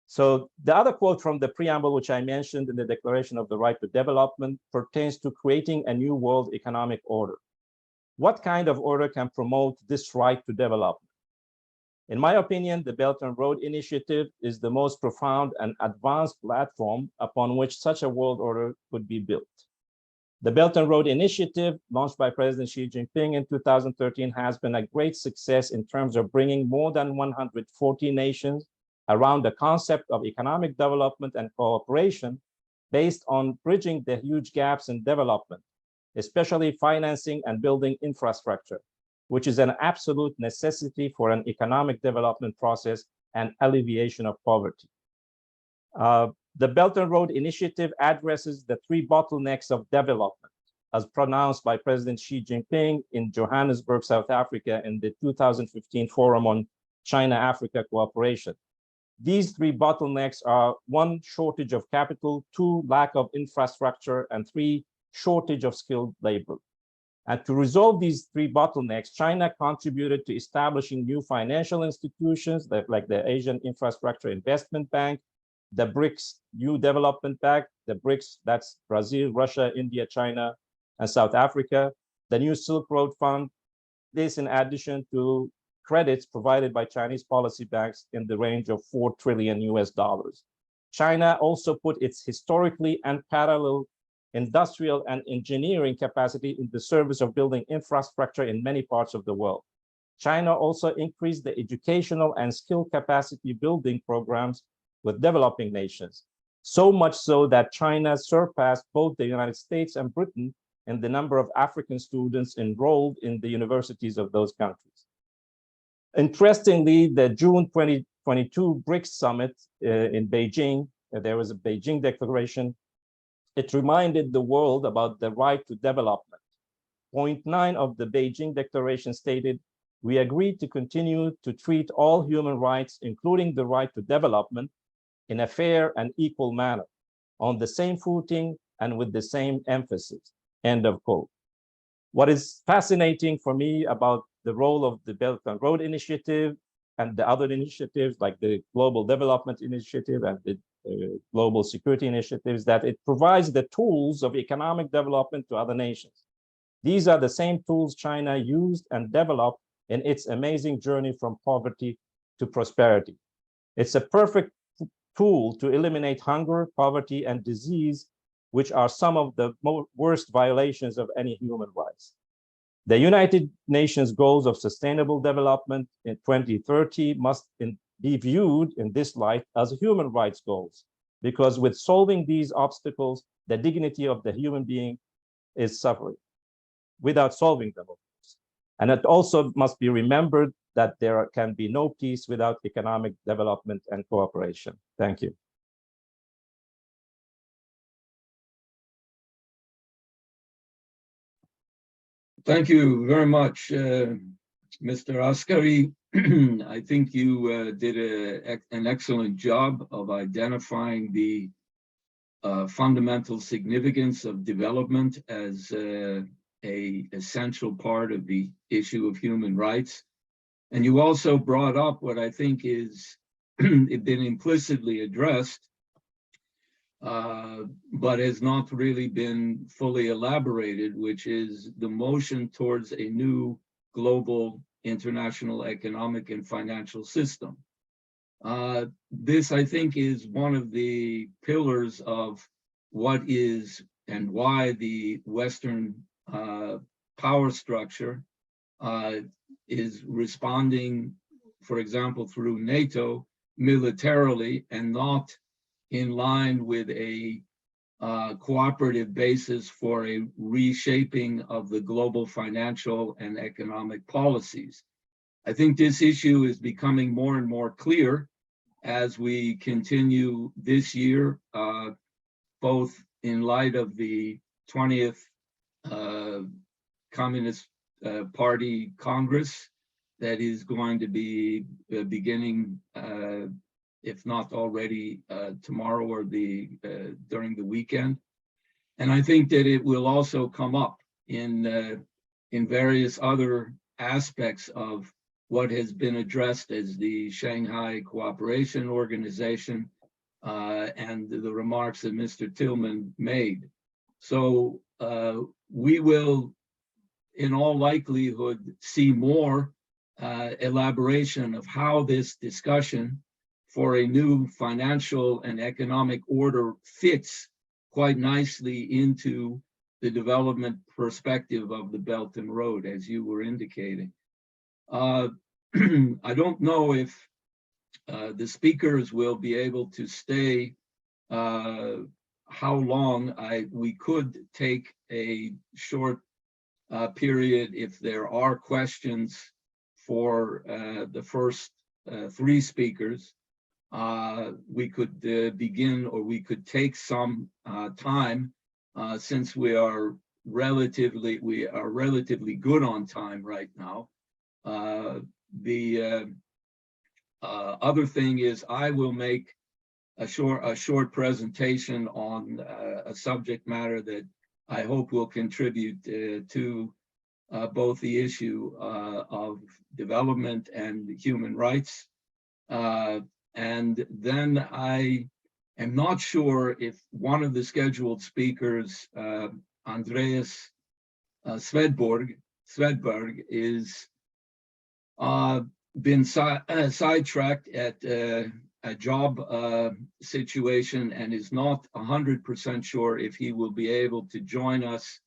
So the other quote from the preamble, which I mentioned in the Declaration of the Right to Development, pertains to creating a new world economic order. What kind of order can promote this right to development? In my opinion, the Belt and Road Initiative is the most profound and advanced platform upon which such a world order could be built. The Belt and Road Initiative, launched by President Xi Jinping in 2013, has been a great success in terms of bringing more than 140 nations around the concept of economic development and cooperation based on bridging the huge gaps in development, especially financing and building infrastructure, which is an absolute necessity for an economic development process and alleviation of poverty. The Belt and Road Initiative addresses the three bottlenecks of development, as pronounced by President Xi Jinping in Johannesburg, South Africa, in the 2015 Forum on China-Africa Cooperation. These three bottlenecks are: 1, shortage of capital; 2, lack of infrastructure; and 3, shortage of skilled labor. And to resolve these three bottlenecks, China contributed to establishing new financial institutions like the Asian Infrastructure Investment Bank, the BRICS New Development Bank, the BRICS, that's Brazil, Russia, India, China, and South Africa, the new Silk Road Fund. This in addition to credits provided by Chinese policy banks in the range of $4 trillion US. China also put its historically unparalleled industrial and engineering capacity in the service of building infrastructure in many parts of the world. China also increased the educational and skill capacity building programs with developing nations, so much so that China surpassed both the United States and Britain in the number of African students enrolled in the universities of those countries. Interestingly, the June 2022 BRICS summit in Beijing, there was a Beijing declaration. It reminded the world about the right to development. Point 9 of the Beijing Declaration stated, "We agree to continue to treat all human rights, including the right to development, in a fair and equal manner, on the same footing and with the same emphasis." End of quote. What is fascinating for me about the role of the Belt and Road Initiative and the other initiatives like the Global Development Initiative and the Global Security Initiative is that it provides the tools of economic development to other nations. These are the same tools China used and developed in its amazing journey from poverty to prosperity. It's a perfect tool to eliminate hunger, poverty, and disease, which are some of the worst violations of any human rights. The United Nations goals of sustainable development in 2030 must be viewed in this light as human rights goals, because with solving these obstacles, the dignity of the human being is suffering without solving them, of course. And it also must be remembered that there can be no peace without economic development and cooperation. Thank you. Thank you very much, Mr. Askary. I think you did an excellent job of identifying the fundamental significance of development as an essential part of the issue of human rights. And you also brought up what I think is been implicitly addressed, but has not really been fully elaborated, which is the motion towards a new global international economic and financial system. This, I think, is one of the pillars of what is and why the Western power structure is responding, for example, through NATO militarily and not in line with a cooperative basis for a reshaping of the global financial and economic policies. I think this issue is becoming more and more clear as we continue this year, both in light of the 20th Communist Party Congress that is going to be beginning, if not already tomorrow or during the weekend. And I think that it will also come up in various other aspects of what has been addressed as the Shanghai Cooperation Organization and the remarks that Mr. Tillman made. So we will, in all likelihood, see more elaboration of how this discussion for a new financial and economic order fits quite nicely into the development perspective of the Belt and Road, as you were indicating. I don't know if the speakers will be able to stay how long. We could take a short period if there are questions for the first three speakers. We could begin, or we could take some time since we are relatively good on time right now. The other thing is I will make a short presentation on a subject matter that I hope will contribute to both the issue of development and human rights. And then I am not sure if one of the scheduled speakers, Andreas Svedberg, is been sidetracked at a job situation and is not 100% sure if he will be able to join us.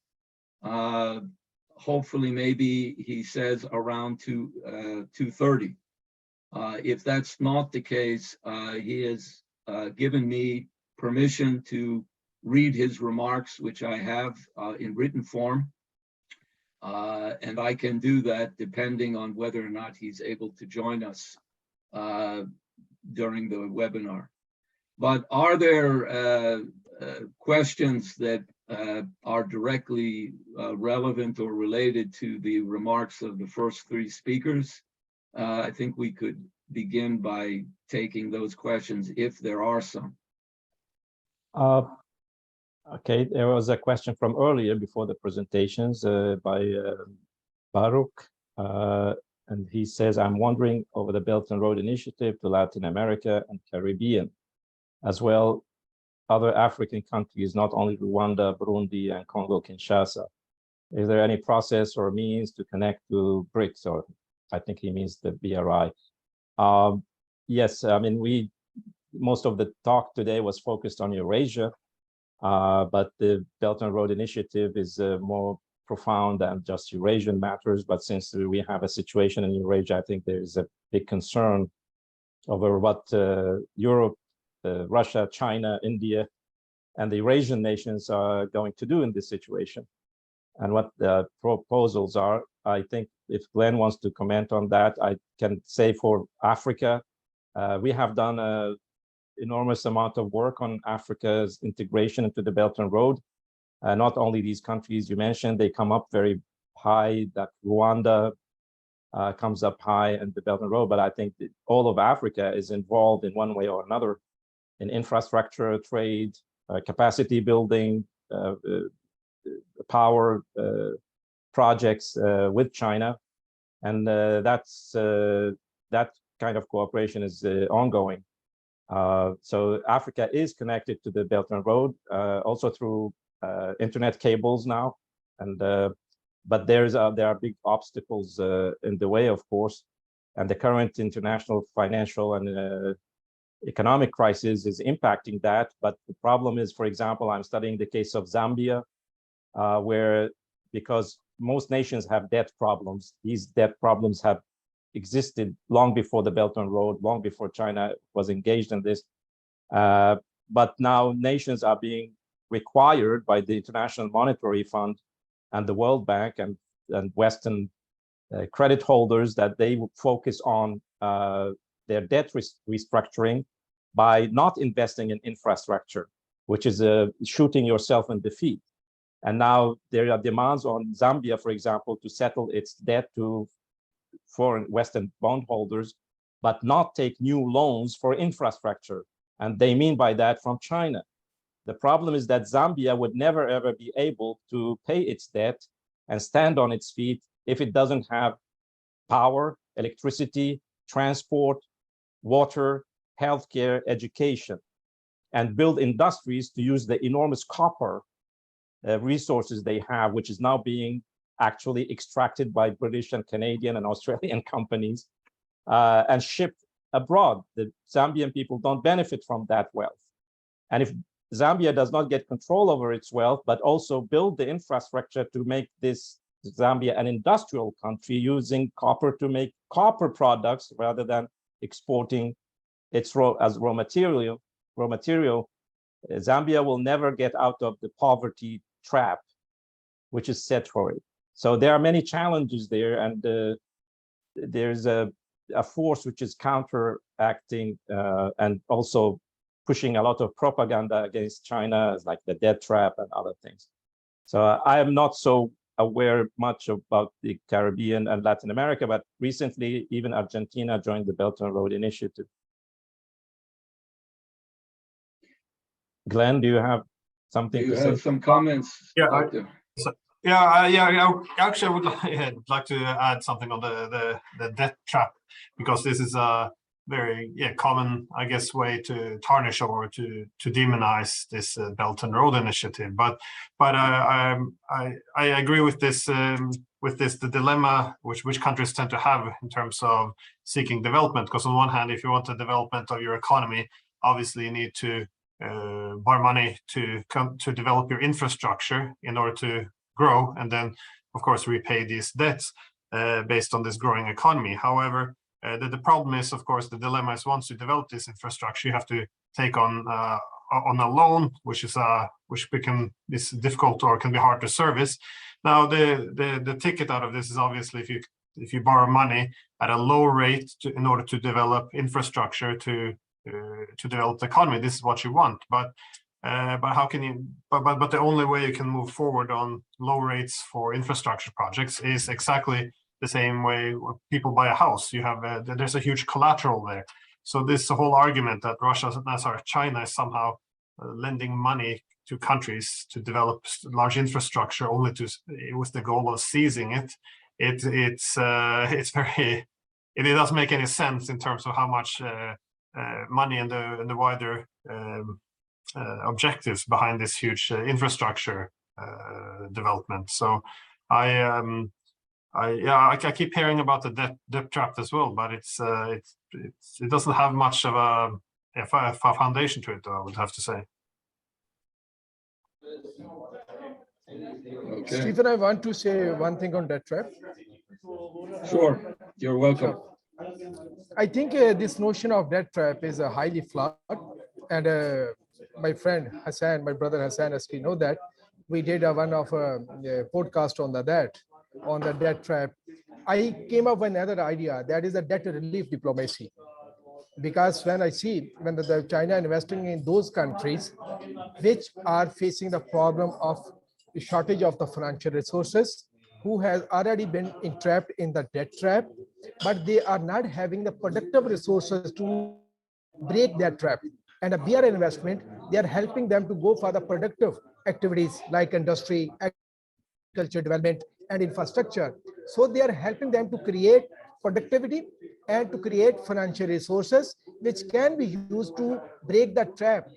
Hopefully, maybe he says around 2:30. If that's not the case, he has given me permission to read his remarks, which I have in written form. And I can do that depending on whether or not he's able to join us during the webinar. But are there questions that are directly relevant or related to the remarks of the first three speakers? I think we could begin by taking those questions if there are some. Okay, there was a question from earlier before the presentations by Baruch, and he says, I'm wondering over the Belt and Road Initiative to Latin America and Caribbean, as well other African countries, not only Rwanda, Burundi, and Congo-Kinshasa. Is there any process or means to connect to BRICS, or I think he means the BRI? Yes, I mean, most of the talk today was focused on Eurasia, but the Belt and Road Initiative is more profound than just Eurasian matters. But since we have a situation in Eurasia, I think there is a big concern over what Europe, Russia, China, India, and the Eurasian nations are going to do in this situation, and what the proposals are. I think if Glenn wants to comment on that, I can say for Africa, we have done an enormous amount of work on Africa's integration into the Belt and Road. Not only these countries you mentioned, they come up very high, that Rwanda comes up high in the Belt and Road, but I think that all of Africa is involved in one way or another in infrastructure, trade, capacity building, power projects with China. And that kind of cooperation is ongoing. So Africa is connected to the Belt and Road, also through internet cables now, and but there are big obstacles in the way, of course, and the current international financial and economic crisis is impacting that. But the problem is, for example, I'm studying the case of Zambia, where because most nations have debt problems. These debt problems have existed long before the Belt and Road, long before China was engaged in this. But now nations are being required by the International Monetary Fund and the World Bank and Western credit holders that they would focus on their debt restructuring by not investing in infrastructure, which is shooting yourself in the feet. And now there are demands on Zambia, for example, to settle its debt to foreign Western bondholders, but not take new loans for infrastructure. And they mean by that from China. The problem is that Zambia would never, ever be able to pay its debt and stand on its feet if it doesn't have power, electricity, transport, water, healthcare, education, and build industries to use the enormous copper resources they have, which is now being actually extracted by British and Canadian and Australian companies and shipped abroad. The Zambian people don't benefit from that wealth. And if Zambia does not get control over its wealth, but also build the infrastructure to make this Zambia an industrial country using copper to make copper products rather than exporting its raw material, Zambia will never get out of the poverty trap, which is set for it. So there are many challenges there, and there's a force which is counteracting and also pushing a lot of propaganda against China, like the debt trap and other things. So I am not so aware much about the Caribbean and Latin America, but recently even Argentina joined the Belt and Road Initiative. Glenn, do you have something to say? You have some comments? Yeah, actually, I would like to add something on the debt trap, because this is a very common, I guess, way to tarnish or to demonize this Belt and Road Initiative. But I agree with this. The dilemma which countries tend to have in terms of seeking development, because on one hand, if you want the development of your economy, obviously you need to borrow money to develop your infrastructure in order to grow, and then of course repay these debts based on this growing economy. However, the problem is, of course, the dilemma is once you develop this infrastructure, you have to take on a loan, which is difficult or can be hard to service. Now, the ticket out of this is obviously if you borrow money at a low rate in order to develop infrastructure to develop the economy, this is what you want. But how can you? But the only way you can move forward on low rates for infrastructure projects is exactly the same way people buy a house. You have there's a huge collateral there. So this whole argument that China is somehow lending money to countries to develop large infrastructure only with the goal of seizing it, it doesn't make any sense in terms of how much money and the wider objectives behind this huge infrastructure development. So I keep hearing about the debt trap as well, but it doesn't have much of a foundation to it, I would have to say. Okay. Stephen, I want to say one thing on debt trap. Sure, you're welcome. I think this notion of debt trap is highly flawed, and my friend Hussein, my brother Hussein Askary, know that we did one of a podcast on the debt trap. I came up with another idea, that is a debt relief diplomacy. Because when I see when the China investing in those countries which are facing the problem of the shortage of the financial resources, who has already been entrapped in the debt trap, but they are not having the productive resources to break that trap. And a BR investment, they are helping them to go for the productive activities like industry, agriculture development, and infrastructure. So they are helping them to create productivity and to create financial resources which can be used to break that trap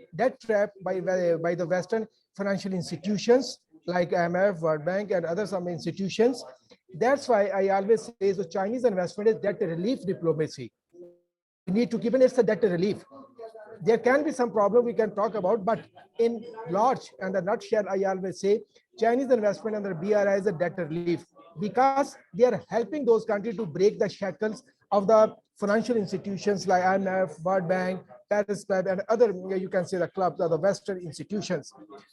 by the Western financial institutions like IMF, World Bank, and other some institutions. That's why I always say the Chinese investment is debt relief diplomacy. We need to keep it as a debt relief. There can be some problem we can talk about, but in large and the nutshell, I always say Chinese investment under BRI is a debt relief. because they are helping those countries to break the shackles of the financial institutions like IMF, World Bank, Paris Club, and other, you can say, the clubs or the Western institutions.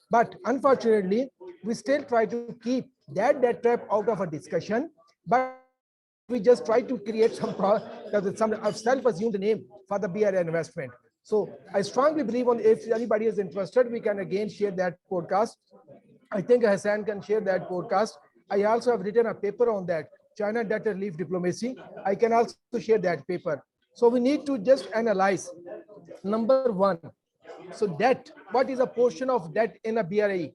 But unfortunately, we still try to keep that debt trap out of a discussion, but we just try to create some self-assumed name for the BRI investment. So I strongly believe on, if anybody is interested, we can again share that podcast. I think Hussein can share that podcast. I also have written a paper on that, China debt relief diplomacy. I can also share that paper. So we need to just analyze, number one, so debt, what is a portion of debt in a BRI?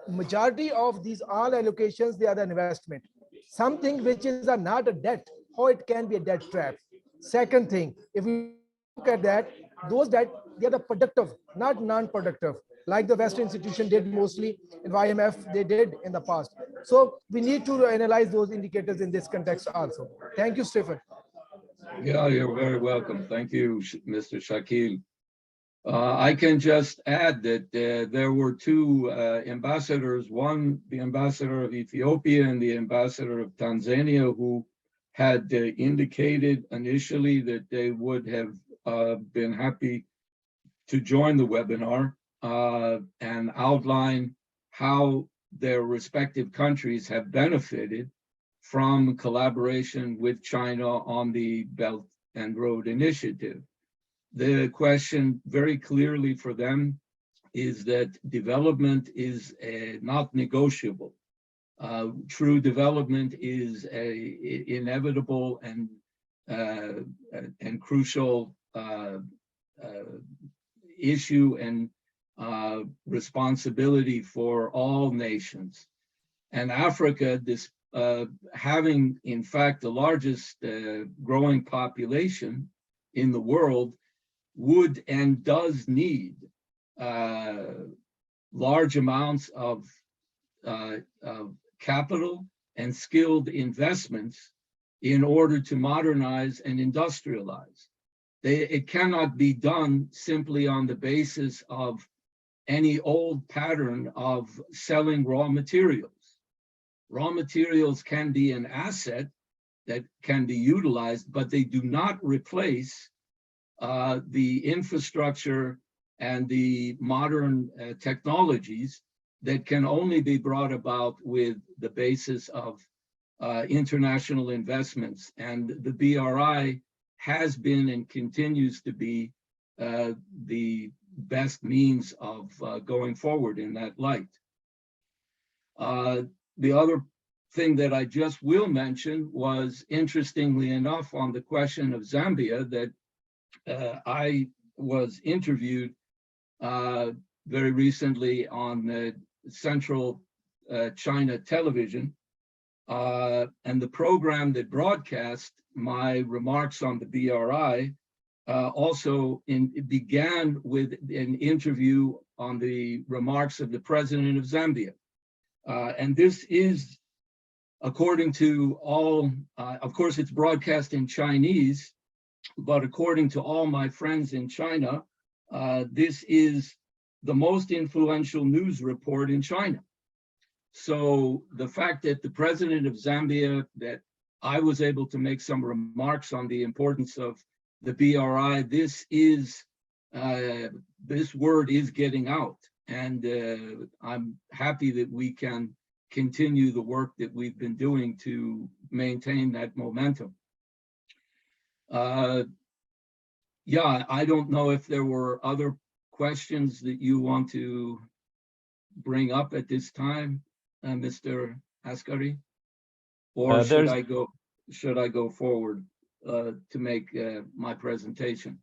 Majority of these all allocations, they are the investment. Something which is not a debt, how it can be a debt trap. Second thing, if we look at that, those debt, they are the productive, not non-productive, like the Western institution did mostly, in IMF, they did in the past. So we need to analyze those indicators in this context also. Thank you, Stephen. Yeah, you're very welcome. Thank you, Mr. Shakeel. I can just add that there were two ambassadors, one, the ambassador of Ethiopia and the ambassador of Tanzania, who had indicated initially that they would have been happy to join the webinar and outline how their respective countries have benefited from collaboration with China on the Belt and Road Initiative. The question very clearly for them is that development is not negotiable. True development is an inevitable and crucial issue and responsibility for all nations. And Africa, this having in fact the largest growing population in the world, would and does need large amounts of capital and skilled investments in order to modernize and industrialize. It cannot be done simply on the basis of any old pattern of selling raw materials. Raw materials can be an asset that can be utilized, but they do not replace the infrastructure and the modern technologies that can only be brought about with the basis of international investments. And the BRI has been and continues to be the best means of going forward in that light. The other thing that I just will mention was, interestingly enough, on the question of Zambia, that I was interviewed very recently on Central China television, and the program that broadcast my remarks on the BRI also began with an interview on the remarks of the president of Zambia. And this is, according to all, of course, it's broadcast in Chinese, but according to all my friends in China, this is the most influential news report in China. So the fact that the president of Zambia, that I was able to make some remarks on the importance of the BRI, this word is getting out. And I'm happy that we can continue the work that we've been doing to maintain that momentum. Yeah, I don't know if there were other questions that you want to bring up at this time, Mr. Askary, or should I go forward to make my presentation?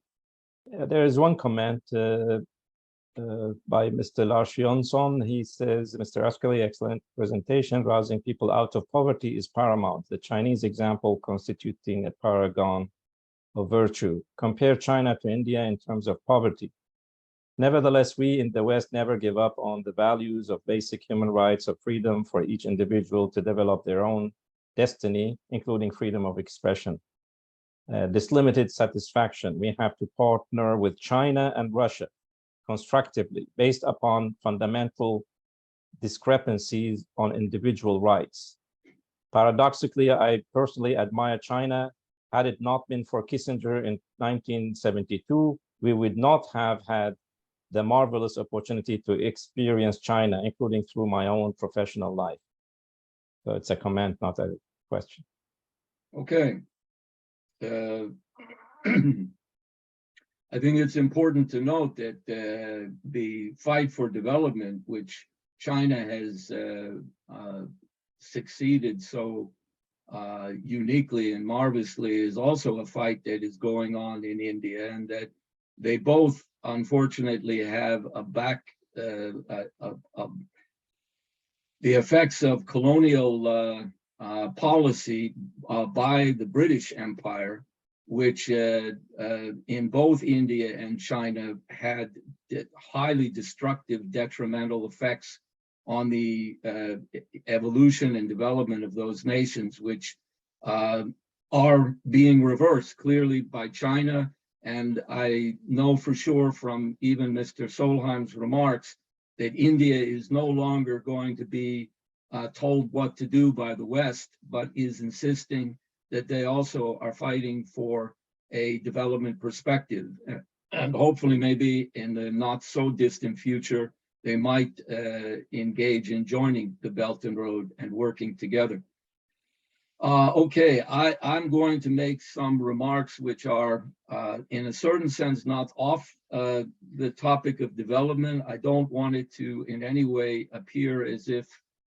There is one comment by Mr. Lars Jonsson. He says, Mr. Askary, excellent presentation. Rousing people out of poverty is paramount. The Chinese example constituting a paragon of virtue. Compare China to India in terms of poverty. Nevertheless, we in the West never give up on the values of basic human rights of freedom for each individual to develop their own destiny, including freedom of expression. This limited satisfaction, we have to partner with China and Russia constructively based upon fundamental discrepancies on individual rights. Paradoxically, I personally admire China. Had it not been for Kissinger in 1972, we would not have had the marvelous opportunity to experience China, including through my own professional life. So it's a comment, not a question. Okay. I think it's important to note that the fight for development, which China has succeeded so uniquely and marvelously, is also a fight that is going on in India, and that they both, unfortunately, have the effects of colonial policy by the British Empire, which in both India and China had highly destructive, detrimental effects on the evolution and development of those nations, which are being reversed clearly by China. And I know for sure from even Mr. Solheim's remarks that India is no longer going to be told what to do by the West, but is insisting that they also are fighting for a development perspective. And hopefully maybe in the not so distant future, they might engage in joining the Belt and Road and working together. Okay, I'm going to make some remarks which are in a certain sense not off the topic of development. I don't want it to in any way appear as if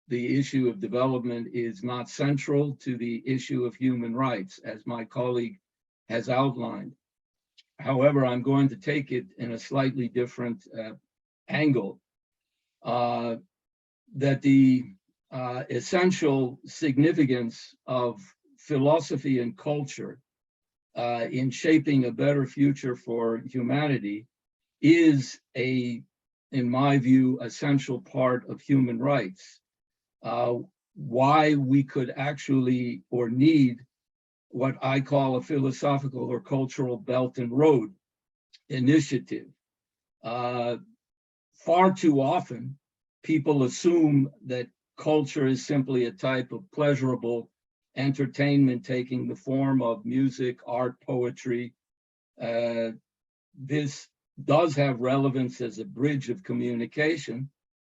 the issue of development is not central to the issue of human rights, as my colleague has outlined. However, I'm going to take it in a slightly different angle, that the essential significance of philosophy and culture in shaping a better future for humanity is in my view, essential part of human rights. Why we could actually or need what I call a philosophical or cultural Belt and Road initiative. Far too often, people assume that culture is simply a type of pleasurable entertainment taking the form of music, art, poetry. This does have relevance as a bridge of communication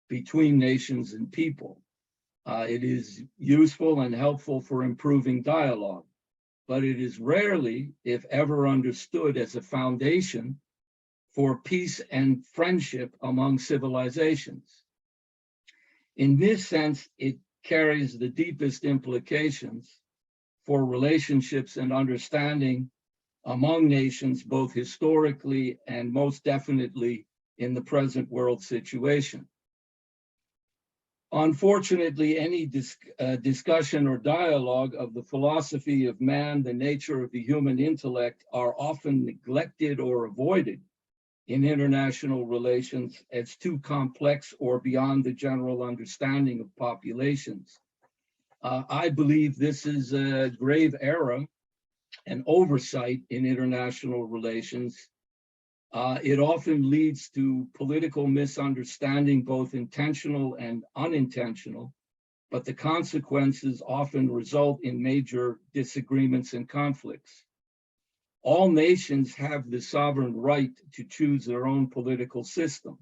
between nations and people. It is useful and helpful for improving dialogue, but it is rarely, if ever, understood as a foundation for peace and friendship among civilizations. In this sense, it carries the deepest implications for relationships and understanding among nations, both historically and most definitely in the present world situation. Unfortunately, any discussion or dialogue of the philosophy of man, the nature of the human intellect, are often neglected or avoided in international relations as too complex or beyond the general understanding of populations. I believe this is a grave error and oversight in international relations. It often leads to political misunderstanding, both intentional and unintentional, but the consequences often result in major disagreements and conflicts. All nations have the sovereign right to choose their own political system.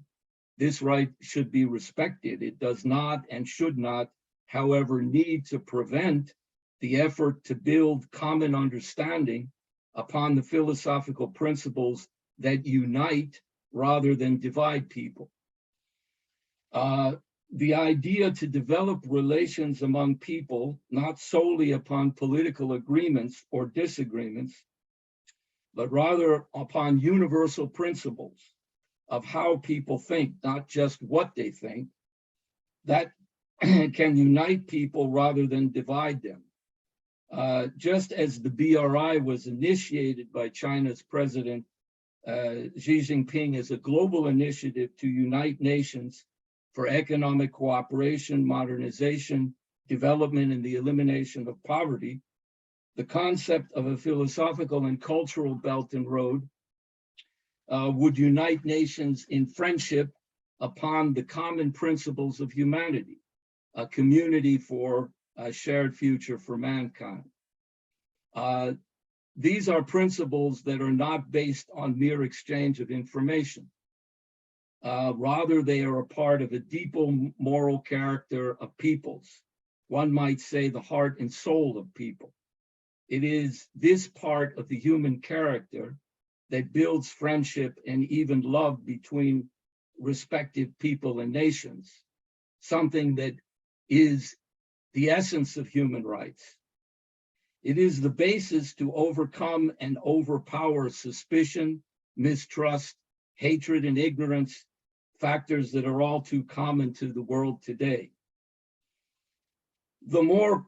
This right should be respected. It does not and should not, however, need to prevent the effort to build common understanding upon the philosophical principles that unite rather than divide people. The idea to develop relations among people, not solely upon political agreements or disagreements, but rather upon universal principles of how people think, not just what they think, that can unite people rather than divide them. Just as the BRI was initiated by China's President Xi Jinping as a global initiative to unite nations for economic cooperation, modernization, development, and the elimination of poverty, the concept of a philosophical and cultural Belt and Road would unite nations in friendship upon the common principles of humanity, a community for a shared future for mankind. These are principles that are not based on mere exchange of information. Rather, they are a part of a deeper moral character of peoples. One might say the heart and soul of people. It is this part of the human character that builds friendship and even love between respective people and nations, something that is the essence of human rights. It is the basis to overcome and overpower suspicion, mistrust, hatred, and ignorance, factors that are all too common to the world today. The more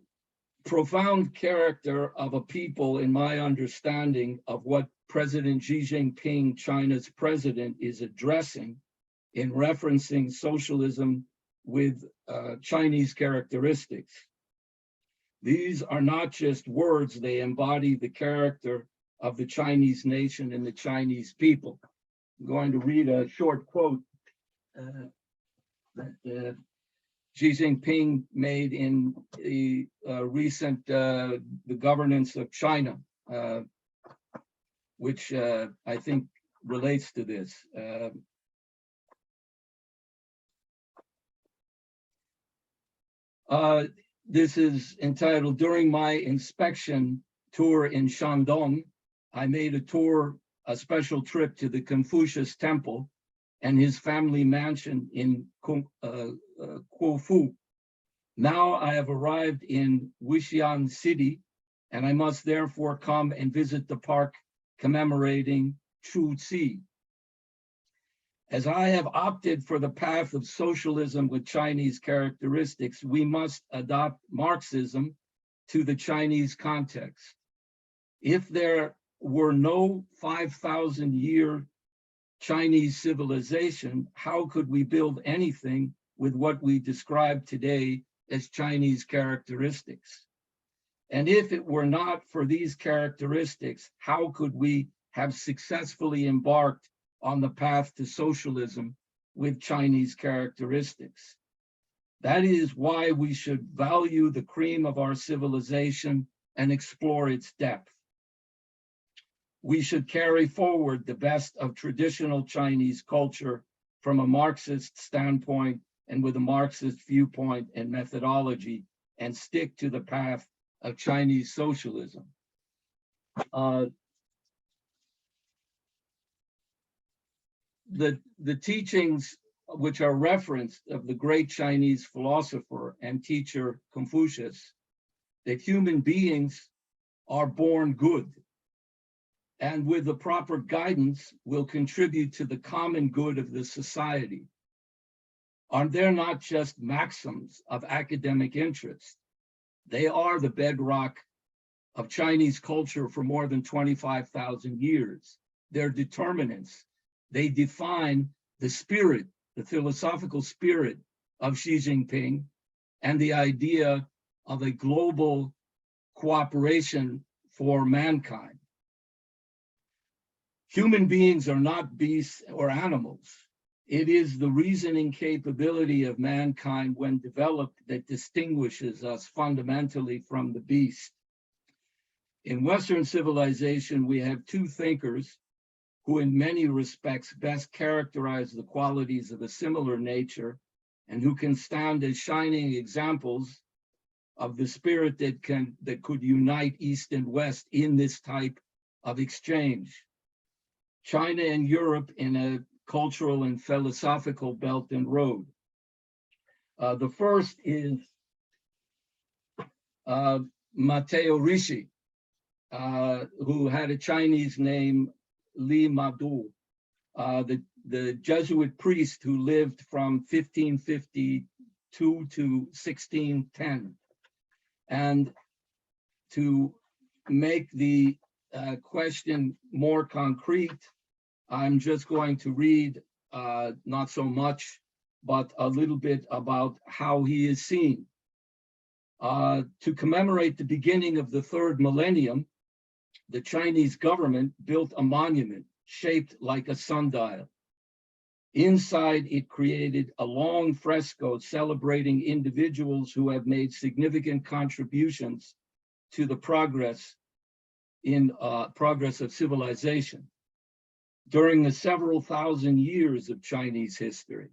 profound character of a people, in my understanding of what President Xi Jinping, China's president, is addressing in referencing socialism with Chinese characteristics. These are not just words, they embody the character of the Chinese nation and the Chinese people. I'm going to read a short quote that Xi Jinping made in the recent The Governance of China, which I think relates to this. This is entitled, "During my inspection tour in Shandong, I made a special trip to the Confucius Temple and his family mansion in Quofu. Now I have arrived in Wuxian City, and I must therefore come and visit the park commemorating Chu Ci. As I have opted for the path of socialism with Chinese characteristics, we must adopt Marxism to the Chinese context. If there were no 5,000-year Chinese civilization, how could we build anything with what we describe today as Chinese characteristics? And if it were not for these characteristics, how could we have successfully embarked on the path to socialism with Chinese characteristics? That is why we should value the cream of our civilization and explore its depth. We should carry forward the best of traditional Chinese culture from a Marxist standpoint and with a Marxist viewpoint and methodology, and stick to the path of Chinese socialism. The teachings which are referenced of the great Chinese philosopher and teacher Confucius, that human beings are born good, and with the proper guidance will contribute to the common good of the society. Are they not just maxims of academic interest? They are the bedrock of Chinese culture for more than 25,000 years. They're determinants. They define the spirit, the philosophical spirit of Xi Jinping, and the idea of a global cooperation for mankind. Human beings are not beasts or animals. It is the reasoning capability of mankind when developed that distinguishes us fundamentally from the beast. In Western civilization, we have two thinkers who in many respects best characterize the qualities of a similar nature and who can stand as shining examples of the spirit that could unite East and West in this type of exchange. China and Europe in a cultural and philosophical belt and road. The first is Matteo Ricci, who had a Chinese name, Li Madu, the Jesuit priest who lived from 1552 to 1610. And to make the question more concrete, I'm just going to read not so much, but a little bit about how he is seen. To commemorate the beginning of the third millennium, the Chinese government built a monument shaped like a sundial. Inside, it created a long fresco celebrating individuals who have made significant contributions to the progress of civilization during the several thousand years of Chinese history.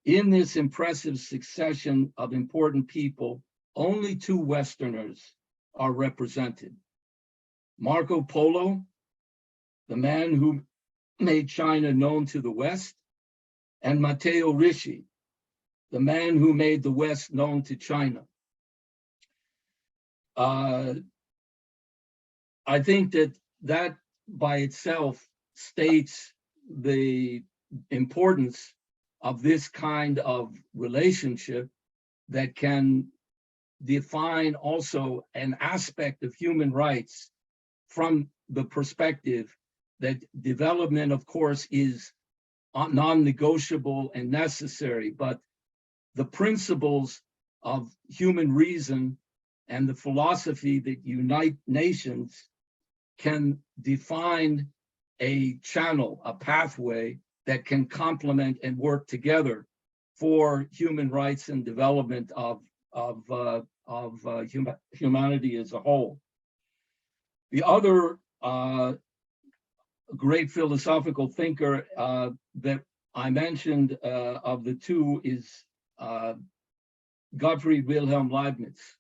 In this impressive succession of important people, only two Westerners are represented. Marco Polo, the man who made China known to the West, and Matteo Ricci, the man who made the West known to China. I think that by itself states the importance of this kind of relationship that can define also an aspect of human rights from the perspective that development, of course, is non-negotiable and necessary, but the principles of human reason and the philosophy that unite nations can define a channel, a pathway that can complement and work together for human rights and development of humanity as a whole. The other great philosophical thinker that I mentioned of the two is Gottfried Wilhelm Leibniz,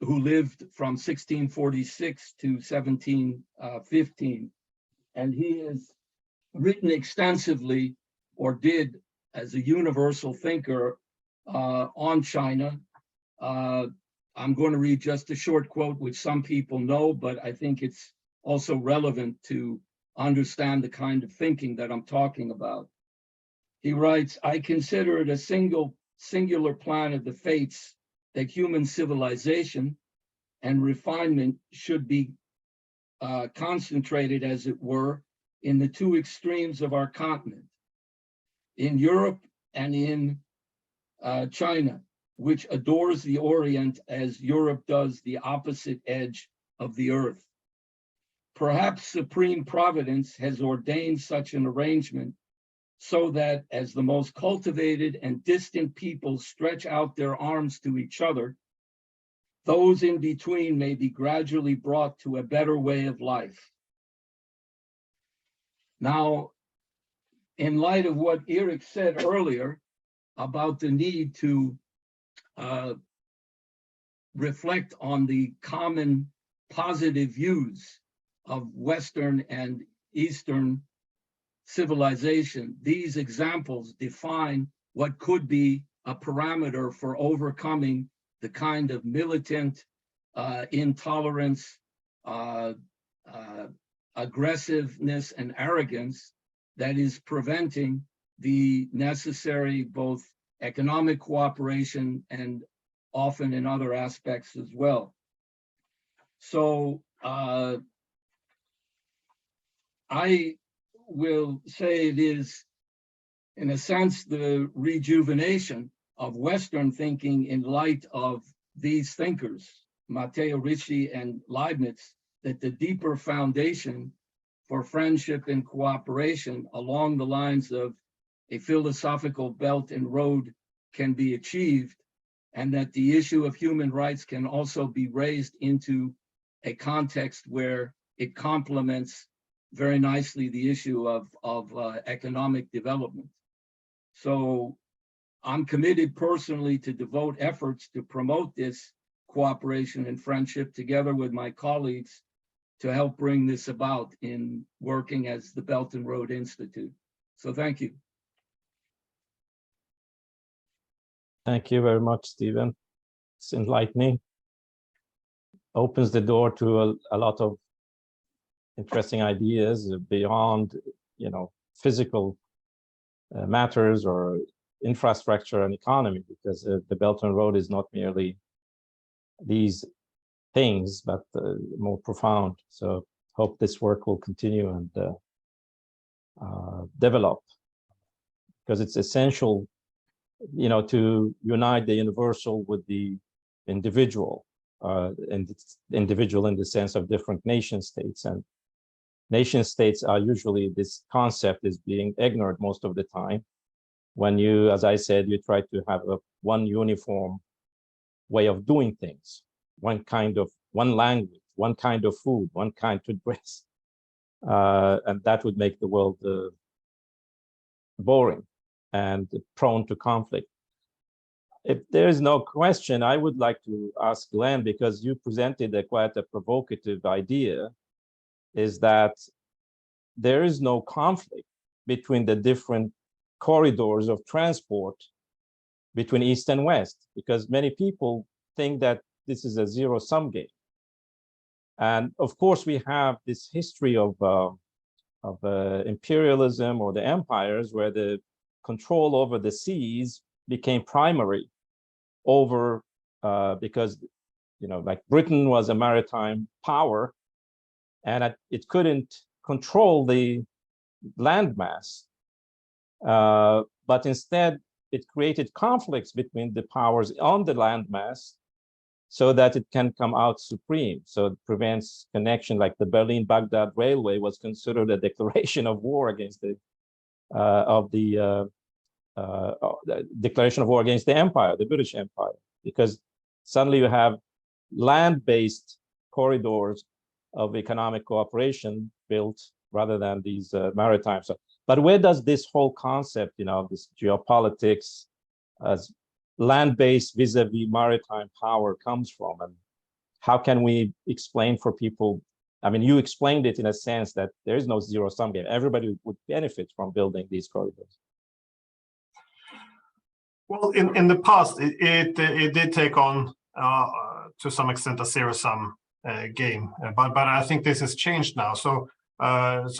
who lived from 1646 to 1715. And he has written extensively, or did as a universal thinker, on China. I'm going to read just a short quote, which some people know, but I think it's also relevant to understand the kind of thinking that I'm talking about. He writes, "I consider it a singular plan of the fates that human civilization and refinement should be concentrated, as it were, in the two extremes of our continent, in Europe and in China, which adores the Orient as Europe does the opposite edge of the earth. Perhaps Supreme Providence has ordained such an arrangement so that as the most cultivated and distant peoples stretch out their arms to each other, those in between may be gradually brought to a better way of life." Now, in light of what Eric said earlier about the need to reflect on the common positive views of Western and Eastern civilization, these examples define what could be a parameter for overcoming the kind of militant intolerance, aggressiveness, and arrogance that is preventing the necessary both economic cooperation and often in other aspects as well. So I will say it is, in a sense, the rejuvenation of Western thinking in light of these thinkers, Matteo Ricci and Leibniz, that the deeper foundation for friendship and cooperation along the lines of a philosophical belt and road can be achieved, and that the issue of human rights can also be raised into a context where it complements very nicely the issue of economic development. So I'm committed personally to devote efforts to promote this cooperation and friendship together with my colleagues to help bring this about in working as the Belt and Road Institute. So thank you. Thank you very much, Stephen. It's enlightening. Opens the door to a lot of interesting ideas beyond, physical matters or infrastructure and economy, because the Belt and Road is not merely these things, but more profound. So hope this work will continue and develop, because it's essential, to unite the universal with the individual, and it's individual in the sense of different nation states. And nation states are usually, this concept is being ignored most of the time. When you, as I said, you try to have one uniform way of doing things, one language, one kind of food, one kind to dress. And that would make the world boring and prone to conflict. If there is no question, I would like to ask Glenn, because you presented quite a provocative idea, is that there is no conflict between the different corridors of transport between East and West, because many people think that this is a zero-sum game. And of course, we have this history of imperialism or the empires, where the control over the seas became primary over, because, like Britain was a maritime power, and it couldn't control the landmass. But instead, it created conflicts between the powers on the landmass so that it can come out supreme. So it prevents connection, like the Berlin-Baghdad Railway was considered a declaration of war against the declaration of war against the empire, the British Empire, because suddenly you have land-based corridors of economic cooperation built rather than these maritime. But where does this whole concept, this geopolitics as land-based vis-a-vis maritime power comes from, and how can we explain for people? I mean, you explained it in a sense that there is no zero-sum game. Everybody would benefit from building these corridors. Well, in the past, it did take on to some extent a zero-sum game, but I think this has changed now. So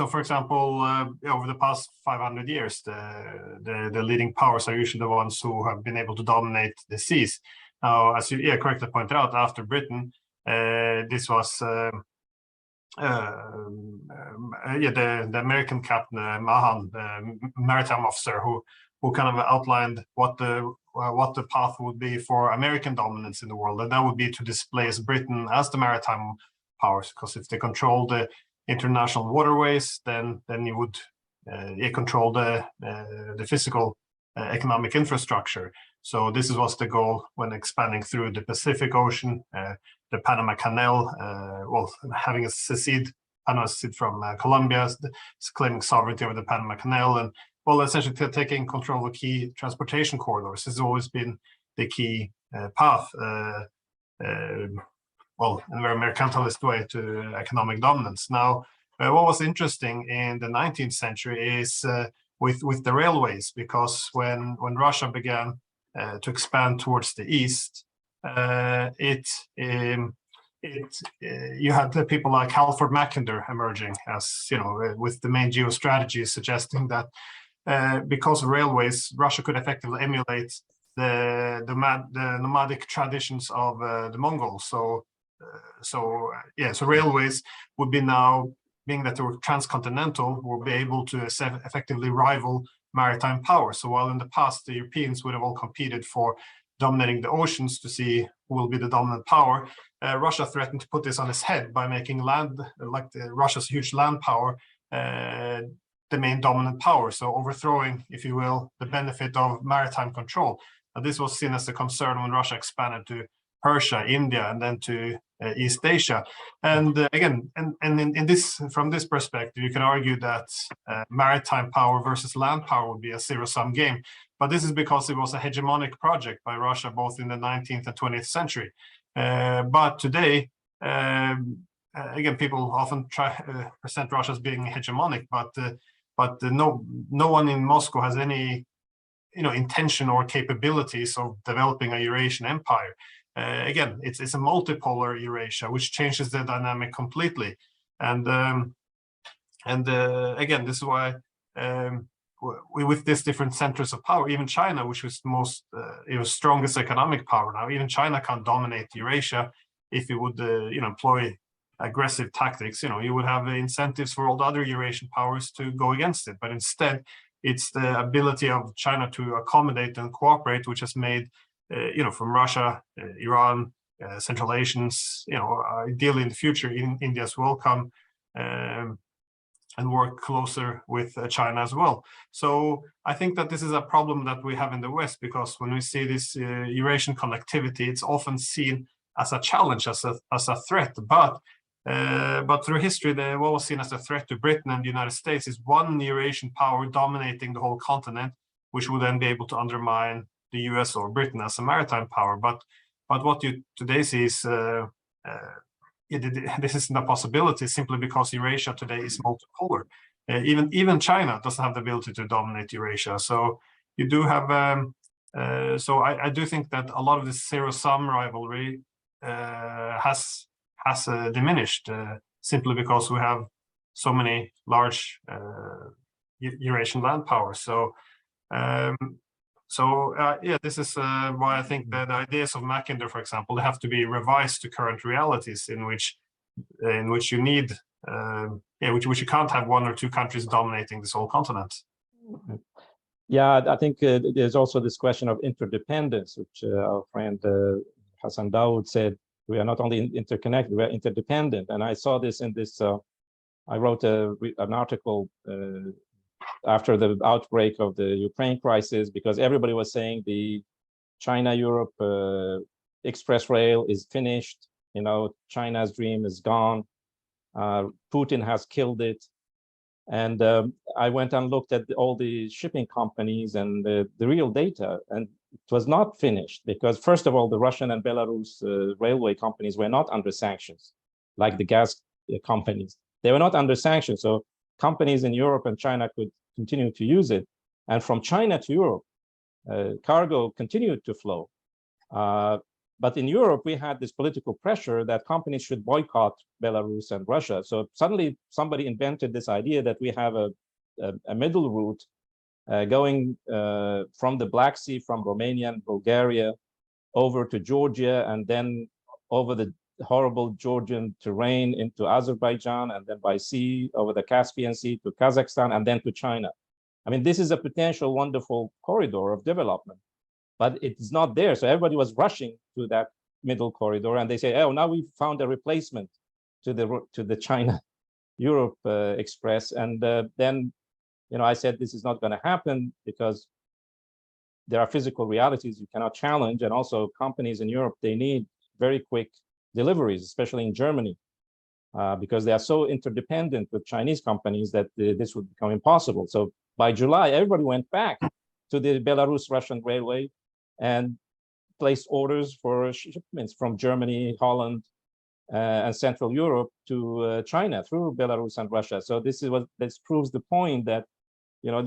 for example, over the past 500 years, the leading powers are usually the ones who have been able to dominate the seas. Now, as you correctly pointed out, after Britain, this was the American captain Mahan, the maritime officer, who kind of outlined what the path would be for American dominance in the world, and that would be to displace Britain as the maritime powers, because if they control the international waterways, then you would control the physical economic infrastructure. So this was the goal when expanding through the Pacific Ocean, the Panama Canal, having Panama secede from Colombia, claiming sovereignty over the Panama Canal, and essentially taking control of key transportation corridors. This has always been the key path, in a very mercantilist way, to economic dominance. Now, what was interesting in the 19th century is with the railways, because when Russia began to expand towards the east, you had people like Halford Mackinder emerging as, with the main geostrategy suggesting that because of railways, Russia could effectively emulate the nomadic traditions of the Mongols. So railways would be now, being that they were transcontinental, will be able to effectively rival maritime power. So while in the past the Europeans would have all competed for dominating the oceans to see who will be the dominant power, Russia threatened to put this on its head by making land, like Russia's huge land power, the main dominant power. So overthrowing, if you will, the benefit of maritime control. Now, this was seen as a concern when Russia expanded to Persia, India, and then to East Asia. And again, in this, from this perspective, you can argue that maritime power versus land power would be a zero-sum game. But this is because it was a hegemonic project by Russia, both in the 19th and 20th century. But today, again, people often present Russia as being hegemonic, but no one in Moscow has any intention or capabilities of developing a Eurasian empire. Again, it's a multipolar Eurasia, which changes the dynamic completely. And again, this is why with these different centers of power, even China, which was the most strongest economic power now, even China can't dominate Eurasia if it would employ aggressive tactics. You would have incentives for all the other Eurasian powers to go against it, but instead it's the ability of China to accommodate and cooperate which has made from Russia, Iran, Central Asians, ideally in the future, India as well, come work closer with China as well. So I think that this is a problem that we have in the West, because when we see this Eurasian connectivity, it's often seen as a challenge, as a threat. But through history, they've always seen as a threat to Britain and the United States is one Eurasian power dominating the whole continent, which would then be able to undermine the US or Britain as a maritime power. But what you today see is this isn't a possibility, simply because Eurasia today is multipolar. Even China doesn't have the ability to dominate Eurasia. So you do have, so I do think that a lot of this zero-sum rivalry has diminished simply because we have so many large Eurasian land powers. So yeah, this is why I think that the ideas of Mackinder, for example, they have to be revised to current realities in which you need, which you can't have one or two countries dominating this whole continent. Yeah, I think there's also this question of interdependence, which our friend Hassan Dawood said, we are not only interconnected, we are interdependent. And I saw this in this, I wrote an article after the outbreak of the Ukraine crisis, because everybody was saying the China-Europe express rail is finished, you know, China's dream is gone, Putin has killed it. And I went and looked at all the shipping companies and the real data, and it was not finished, because first of all, the Russian and Belarus railway companies were not under sanctions, like the gas companies. They were not under sanctions, so companies in Europe and China could continue to use it. And from China to Europe, cargo continued to flow. But in Europe, we had this political pressure that companies should boycott Belarus and Russia. So suddenly somebody invented this idea that we have a middle route going from the Black Sea, from Romania and Bulgaria over to Georgia, and then over the horrible Georgian terrain into Azerbaijan, and then by sea over the Caspian Sea to Kazakhstan, and then to China. I mean, this is a potential wonderful corridor of development, but it's not there. So everybody was rushing to that middle corridor, and they say, oh, now we've found a replacement to the China-Europe Express. And then, you know, I said, this is not going to happen because there are physical realities you cannot challenge. And also companies in Europe, they need very quick deliveries, especially in Germany, because they are so interdependent with Chinese companies that this would become impossible. So by July, everybody went back to the Belarus-Russian railway and placed orders for shipments from Germany, Holland, and Central Europe to China through Belarus and Russia. So this proves the point that, you know,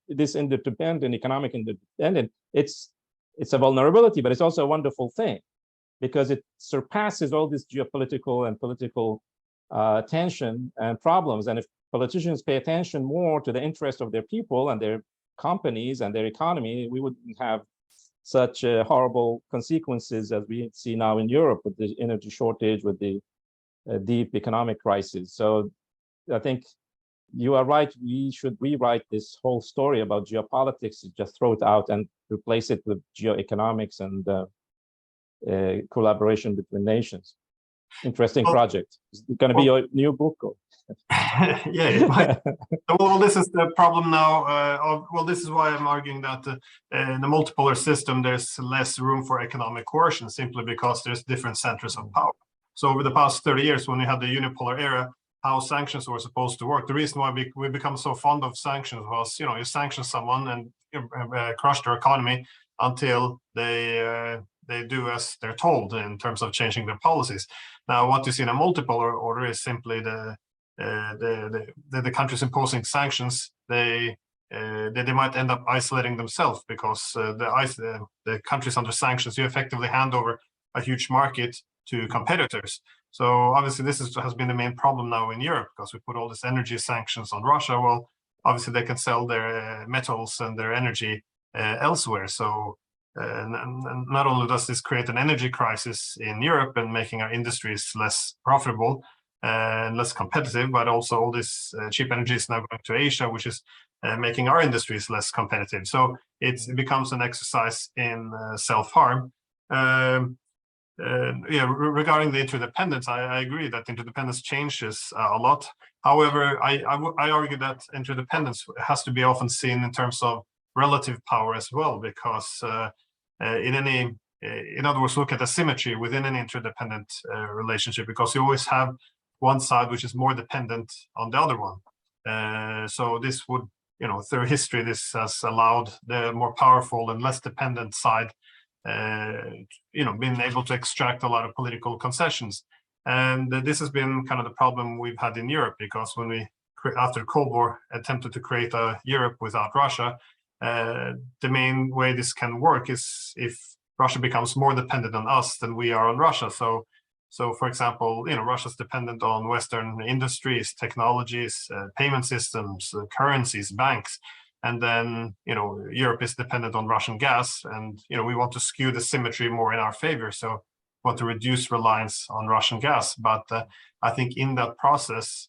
this interdependent, economic independent, it's a vulnerability, but it's also a wonderful thing, because it surpasses all this geopolitical and political tension and problems. And if politicians pay attention more to the interest of their people and their companies and their economy, we wouldn't have such horrible consequences as we see now in Europe with the energy shortage, with the deep economic crisis. So I think you are right. We should rewrite this whole story about geopolitics, just throw it out and replace it with geoeconomics and collaboration between nations. Interesting project. Is it going to be your new book? Or? Yeah, it might. Well, this is the problem now. Well, this is why I'm arguing that in the multipolar system, there's less room for economic coercion, simply because there's different centers of power. So over the past 30 years, when we had the unipolar era, how sanctions were supposed to work. The reason why we become so fond of sanctions was, you know, you sanction someone and crush their economy until they do as they're told in terms of changing their policies. Now, what you see in a multipolar order is simply the countries imposing sanctions. They might end up isolating themselves, because the countries under sanctions, you effectively hand over a huge market to competitors. So obviously this has been the main problem now in Europe, because we put all these energy sanctions on Russia. Well, obviously they can sell their metals and their energy elsewhere. So not only does this create an energy crisis in Europe and making our industries less profitable and less competitive, but also all this cheap energy is now going to Asia, which is making our industries less competitive. So it becomes an exercise in self-harm. regarding the interdependence, I agree that interdependence changes a lot. However, I argue that interdependence has to be often seen in terms of relative power as well, because in other words, look at the symmetry within an interdependent relationship, because you always have one side which is more dependent on the other one. So this would, through history, this has allowed the more powerful and less dependent side been able to extract a lot of political concessions. And this has been kind of the problem we've had in Europe, because when we, after the Cold War, attempted to create a Europe without Russia, the main way this can work is if Russia becomes more dependent on us than we are on Russia. So for example, Russia's dependent on Western industries, technologies, payment systems, currencies, banks. And then, Europe is dependent on Russian gas, and, we want to skew the symmetry more in our favor. So want to reduce reliance on Russian gas. But I think in that process,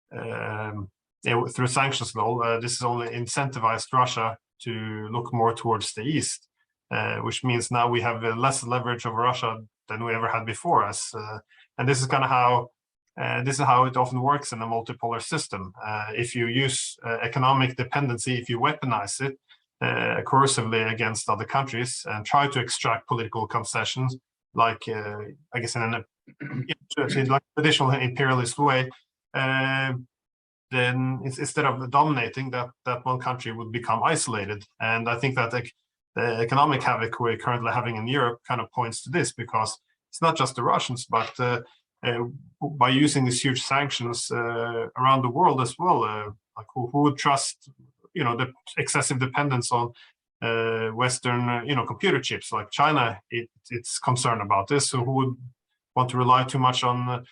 through sanctions law, this has only incentivized Russia to look more towards the East, which means now we have less leverage over Russia than we ever had before us. And this is kind of how it often works in a multipolar system. If you use economic dependency, if you weaponize it coercively against other countries and try to extract political concessions, like I guess in a like traditional imperialist way, then instead of dominating, that one country would become isolated. And I think that the economic havoc we're currently having in Europe kind of points to this, because it's not just the Russians, but by using these huge sanctions around the world as well, like who would trust, the excessive dependence on Western, computer chips, like China, it's concerned about this. So who would want to rely too much on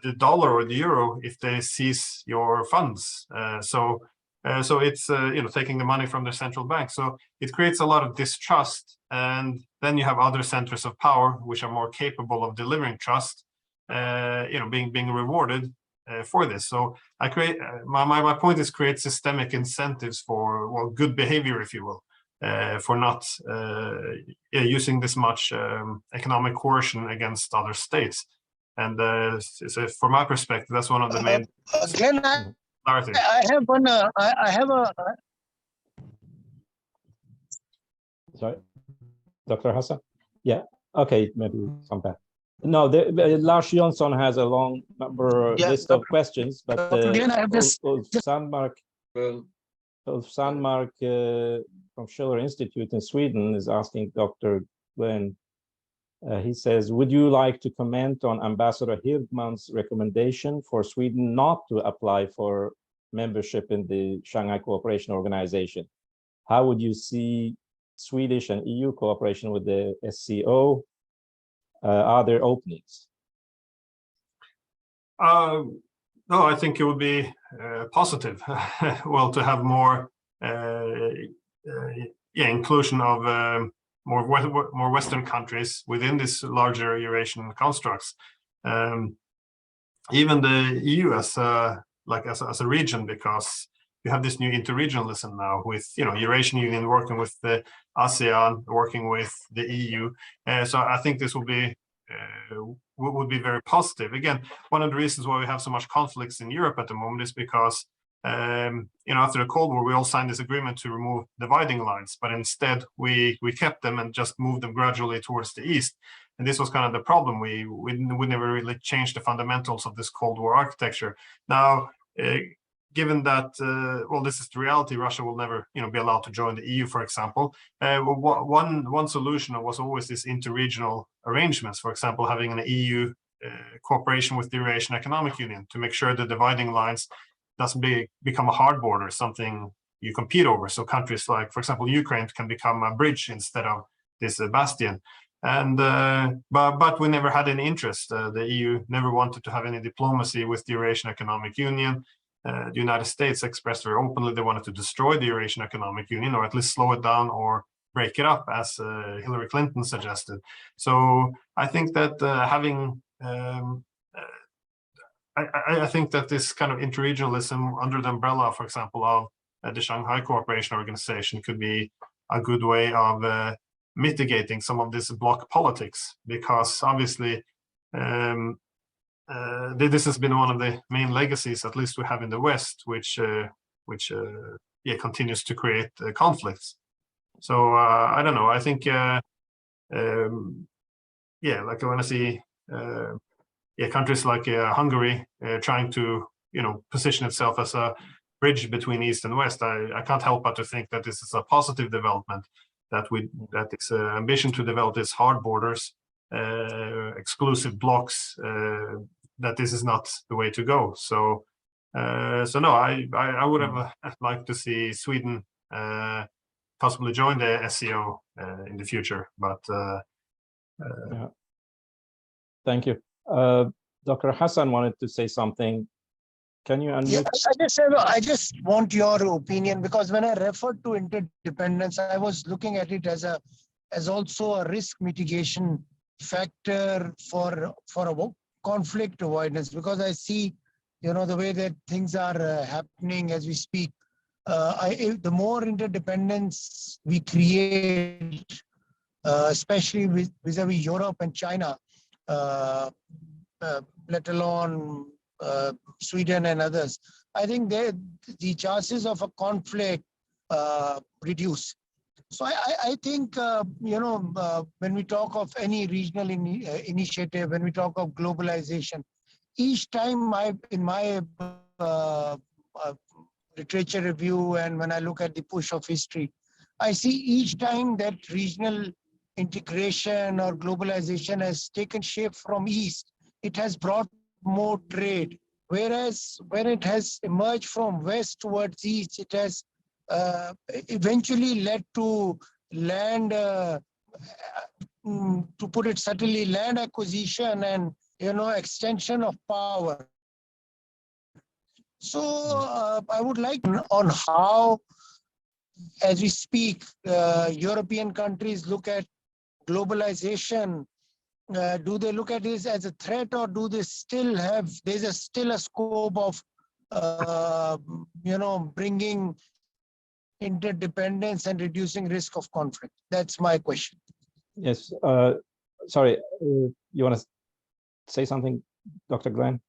the dollar or the euro if they seize your funds? So it's taking the money from the central bank. So it creates a lot of distrust, and then you have other centers of power which are more capable of delivering trust, being rewarded for this. So I create my point is create systemic incentives for good behavior, if you will, for not using this much economic coercion against other states. And so from my perspective, that's one of the main. Again, I have one. I have a. Sorry, Dr. Hassan. Yeah. Okay. Maybe come back. No, Lars Johnson has a long list of questions, but Again, I have this. Sandmark from Schiller Institute in Sweden is asking Dr. Glenn. He says, would you like to comment on Ambassador Hirdman's recommendation for Sweden not to apply for membership in the Shanghai Cooperation Organization? How would you see Swedish and EU cooperation with the SCO? Are there openings? No, I think it would be positive. Well, to have more inclusion of more Western countries within this larger Eurasian constructs. Even the EU as a region, because you have this new interregionalism now with Eurasian Union working with the ASEAN, working with the EU. So I think this would be very positive. Again, one of the reasons why we have so much conflicts in Europe at the moment is because after the Cold War, we all signed this agreement to remove dividing lines, but instead we kept them and just moved them gradually towards the east. And this was kind of the problem. We never really changed the fundamentals of this Cold War architecture. Now, given that, this is the reality, Russia will never, be allowed to join the EU, for example. One solution was always this interregional arrangements, for example, having an EU cooperation with the Eurasian Economic Union to make sure the dividing lines doesn't become a hard border, something you compete over. So countries like, for example, Ukraine can become a bridge instead of this bastion. And but we never had any interest. The EU never wanted to have any diplomacy with the Eurasian Economic Union. The United States expressed very openly they wanted to destroy the Eurasian Economic Union, or at least slow it down or break it up, as Hillary Clinton suggested. So I think that I think that this kind of interregionalism under the umbrella, for example, of the Shanghai Cooperation Organization could be a good way of mitigating some of this bloc politics, because obviously this has been one of the main legacies, at least we have in the West, which continues to create conflicts. So I don't know. I think like when I see countries like Hungary trying to position itself as a bridge between East and West, I can't help but to think that this is a positive development, that this ambition to develop these hard borders, exclusive blocks, that this is not the way to go. So no, I would have liked to see Sweden possibly join the SCO in the future, but yeah. Thank you. Dr. Hassan wanted to say something. Can you unmute? Yeah, I just want your opinion, because when I referred to interdependence, I was looking at it as also a risk mitigation factor for a conflict avoidance, because I see, the way that things are happening as we speak. The more interdependence we create, especially vis-a-vis Europe and China, let alone Sweden and others, I think the chances of a conflict reduce. So I think, when we talk of any regional initiative, when we talk of globalization, each time in my literature review, and when I look at the push of history, I see each time that regional integration or globalization has taken shape from East, it has brought more trade. Whereas when it has emerged from West towards East, it has eventually led to land, to put it subtly, land acquisition and extension of power. So I would like on how, as we speak, European countries look at globalization. Do they look at this as a threat, or do they still have, there's still a scope of, bringing interdependence and reducing risk of conflict? That's my question. Yes. Sorry, you want to say something, Dr. Glenn?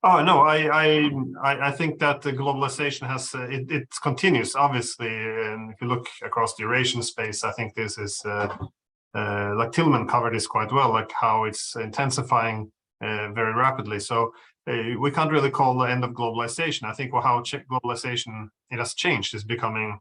Oh no, I think that the globalization has it continues, obviously, and if you look across the Eurasian space, I think this is like Tillman covered this quite well, like how it's intensifying very rapidly. So we can't really call the end of globalization. I think how globalization it has changed is becoming,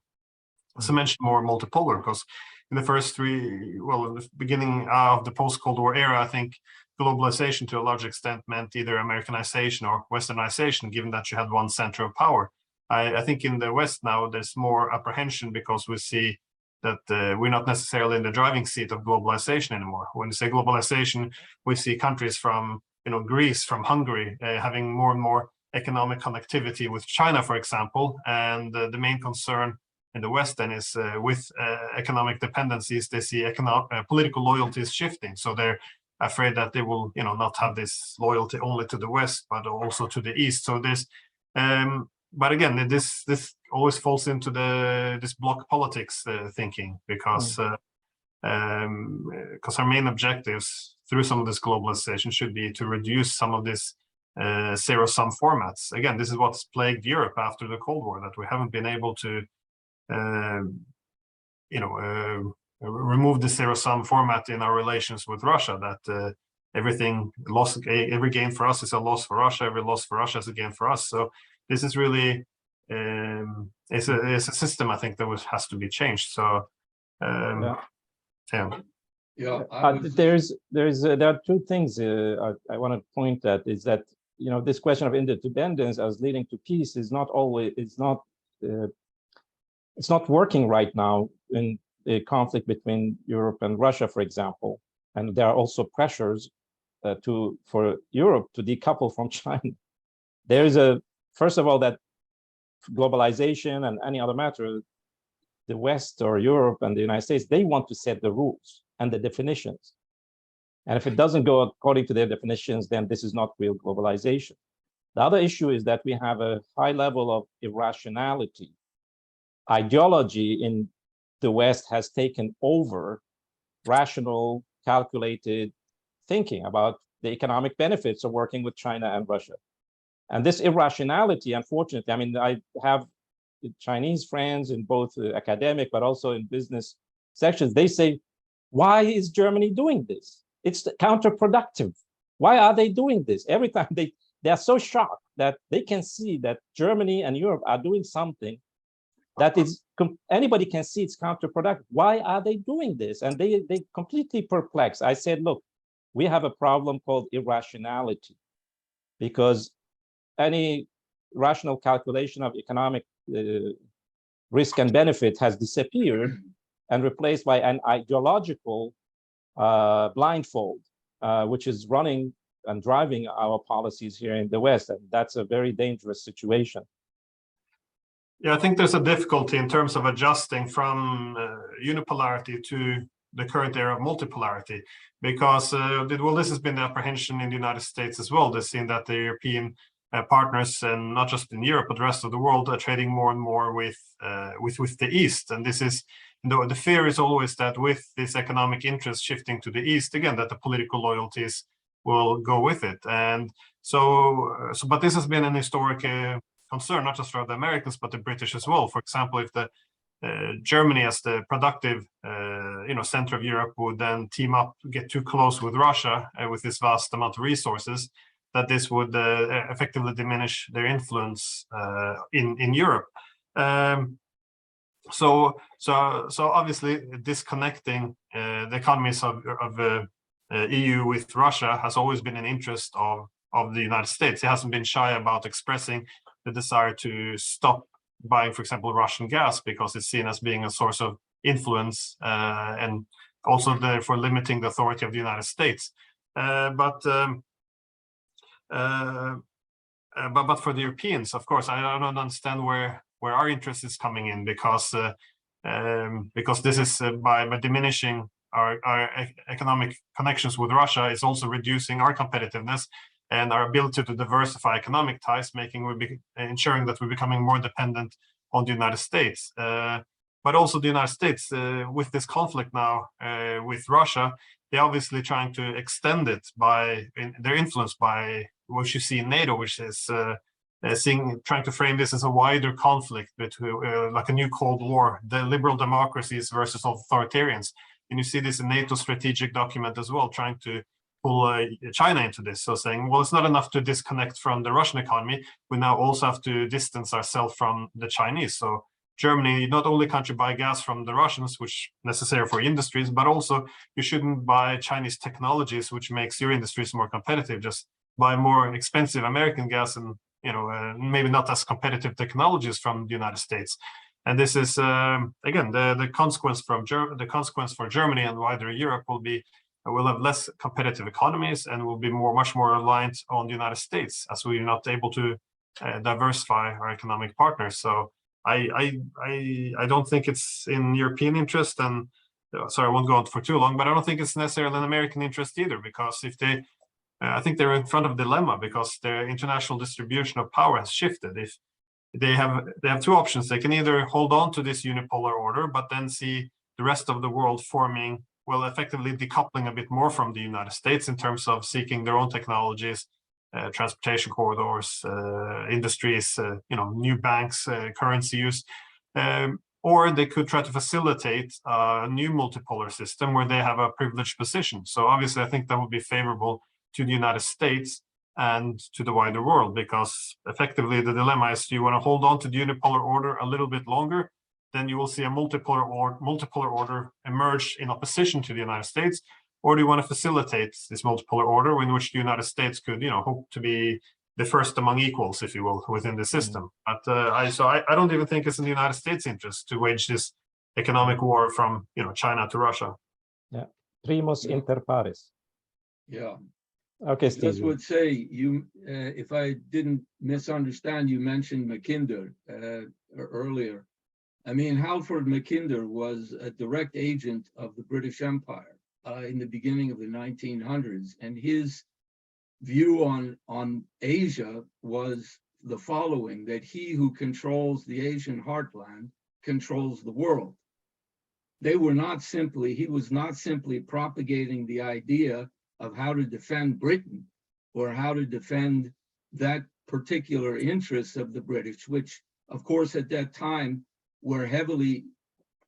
as I mentioned, more multipolar, because in the first in the beginning of the post-Cold War era, I think globalization to a large extent meant either Americanization or Westernization, given that you had one center of power. I think in the West now, there's more apprehension, because we see that we're not necessarily in the driving seat of globalization anymore. When you say globalization, we see countries from Greece, from Hungary, having more and more economic connectivity with China, for example. And the main concern in the West then is with economic dependencies, they see political loyalties shifting. So they're afraid that they will, not have this loyalty only to the West, but also to the East. So this, but again, this always falls into this bloc politics thinking, because our main objectives through some of this globalization should be to reduce some of this zero-sum formats. Again, this is what's plagued Europe after the Cold War, that we haven't been able to, remove the zero-sum format in our relations with Russia, that every gain for us is a loss for Russia, every loss for Russia is a gain for us. So this is really, it's a system, I think, that has to be changed. So, Yeah. there are two things I want to point at, is that, this question of interdependence as leading to peace is not always, it's not working right now in the conflict between Europe and Russia, for example. And there are also pressures for Europe to decouple from China. There is first of all, that globalization and any other matter, the West or Europe and the United States, they want to set the rules and the definitions. And if it doesn't go according to their definitions, then this is not real globalization. The other issue is that we have a high level of irrationality, ideology in the West has taken over rational, calculated thinking about the economic benefits of working with China and Russia. And this irrationality, unfortunately, I mean, I have Chinese friends in both academic, but also in business sections. They say, why is Germany doing this? It's counterproductive. Why are they doing this? Every time they are so shocked that they can see that Germany and Europe are doing something that is, anybody can see it's counterproductive. Why are they doing this? And they completely perplexed. I said, look, we have a problem called irrationality, because any rational calculation of economic risk and benefit has disappeared and replaced by an ideological blindfold, which is running and driving our policies here in the West. And that's a very dangerous situation. Yeah, I think there's a difficulty in terms of adjusting from unipolarity to the current era of multipolarity, because well, this has been the apprehension in the United States as well. They've seen that the European partners, and not just in Europe, but the rest of the world, are trading more and more with the East. And this is, the fear is always that with this economic interest shifting to the East, again, that the political loyalties will go with it. And but this has been an historic concern, not just for the Americans, but the British as well. For example, if the Germany as the productive center of Europe would then team up, get too close with Russia with this vast amount of resources, that this would effectively diminish their influence in Europe. So obviously disconnecting the economies of EU with Russia has always been an interest of the United States. It hasn't been shy about expressing the desire to stop buying, for example, Russian gas, because it's seen as being a source of influence and also therefore limiting the authority of the United States. But for the Europeans, of course, I don't understand where our interest is coming in, because this is by diminishing our economic connections with Russia is also reducing our competitiveness and our ability to diversify economic ties, ensuring that we're becoming more dependent on the United States. But also the United States, with this conflict now with Russia, they're obviously trying to extend it by their influence by what you see in NATO, which is trying to frame this as a wider conflict between like a new Cold War, the liberal democracies versus authoritarians. And you see this in NATO strategic document as well, trying to pull China into this. So saying, well, it's not enough to disconnect from the Russian economy. We now also have to distance ourselves from the Chinese. So Germany not only can't you buy gas from the Russians, which is necessary for industries, but also you shouldn't buy Chinese technologies, which makes your industries more competitive. Just buy more expensive American gas and maybe not as competitive technologies from the United States. And this is again the consequence for Germany and wider Europe will be we'll have less competitive economies and will be much more reliant on the United States, as we're not able to diversify our economic partners. So I don't think it's in European interest, and sorry, I won't go on for too long, but I don't think it's necessarily an American interest either, because if they, I think they're in front of a dilemma, because their international distribution of power has shifted. If they have two options, they can either hold on to this unipolar order, but then see the rest of the world forming, well, effectively decoupling a bit more from the United States in terms of seeking their own technologies, transportation corridors, industries, new banks, currency use, or they could try to facilitate a new multipolar system where they have a privileged position. So obviously, I think that would be favorable to the United States and to the wider world, because effectively the dilemma is, do you want to hold on to the unipolar order a little bit longer? Then you will see a multipolar order emerge in opposition to the United States, or do you want to facilitate this multipolar order in which the United States could, hope to be the first among equals, if you will, within the system? But I don't even think it's in the United States' interest to wage this economic war from China to Russia. Yeah, primus inter pares. Yeah. Okay, I Steve. just would say, you, if I didn't misunderstand, you mentioned Mackinder earlier. I mean, Halford Mackinder was a direct agent of the British Empire in the beginning of the 1900s, and his view on Asia was the following: that he who controls the Asian heartland controls the world. he was not simply propagating the idea of how to defend Britain or how to defend that particular interest of the British, which of course at that time were heavily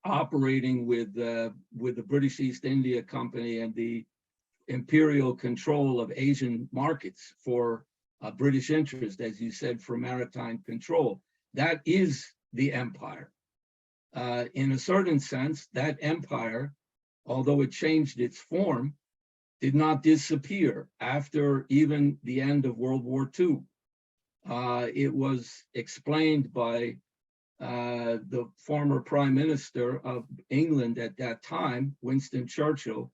operating with the British East India Company and the imperial control of Asian markets for British interest, as you said, for maritime control. That is the empire. In a certain sense, that empire, although it changed its form, did not disappear after even the end of World War II. It was explained by the former Prime Minister of England at that time, Winston Churchill,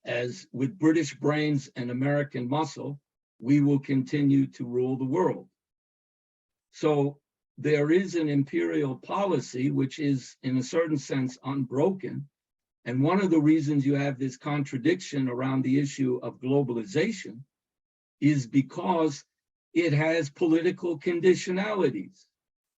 as with British brains and American muscle, we will continue to rule the world. So there is an imperial policy which is in a certain sense unbroken. And one of the reasons you have this contradiction around the issue of globalization is because it has political conditionalities,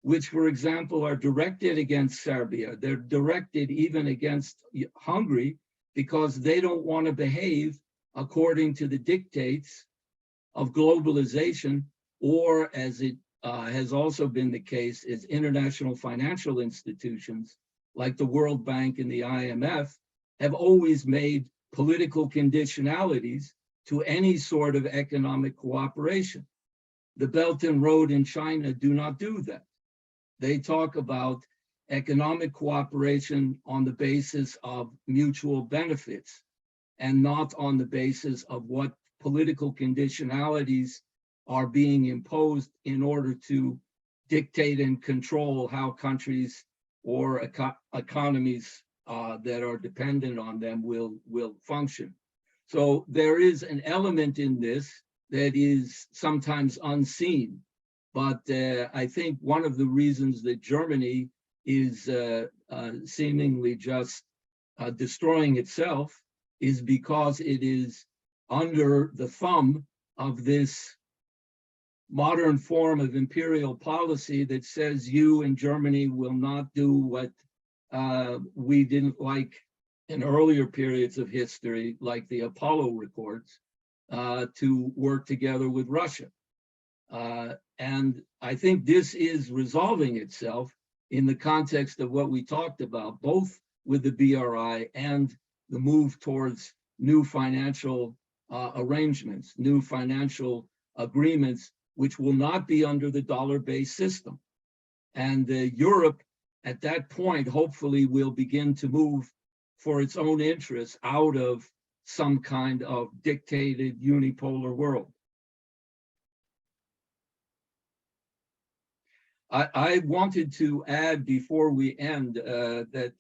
which, for example, are directed against Serbia. They're directed even against Hungary because they don't want to behave according to the dictates of globalization, or as it has also been the case, is international financial institutions like the World Bank and the IMF have always made political conditionalities to any sort of economic cooperation. The Belt and Road in China do not do that. They talk about economic cooperation on the basis of mutual benefits and not on the basis of what political conditionalities are being imposed in order to dictate and control how countries or economies that are dependent on them will function. So there is an element in this that is sometimes unseen, but I think one of the reasons that Germany is seemingly just destroying itself is because it is under the thumb of this modern form of imperial policy that says you in Germany will not do what we didn't like in earlier periods of history, like the Apollo Accords, to work together with Russia. And I think this is resolving itself in the context of what we talked about, both with the BRI and the move towards new financial arrangements, new financial agreements, which will not be under the dollar-based system. And Europe, at that point, hopefully will begin to move for its own interests out of some kind of dictated unipolar world. I wanted to add before we end that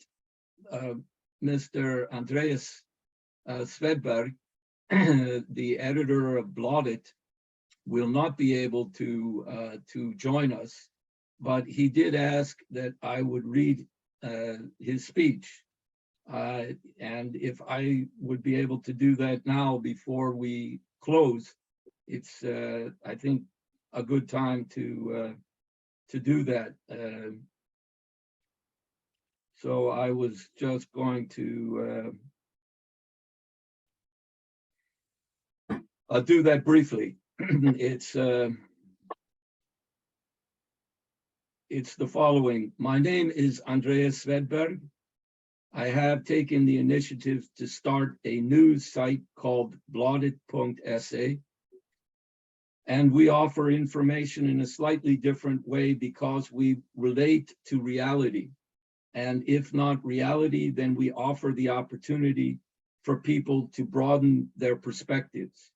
Mr. Andreas Svedberg, the editor of Bladet, will not be able to join us, but he did ask that I would read his speech. And if I would be able to do that now before we close, it's, I think, a good time to do that. So I was just going to I'll do that briefly. It's the following. My name is Andreas Svedberg. I have taken the initiative to start a news site called Bladet.se, and we offer information in a slightly different way because we relate to reality. And if not reality, then we offer the opportunity for people to broaden their perspectives.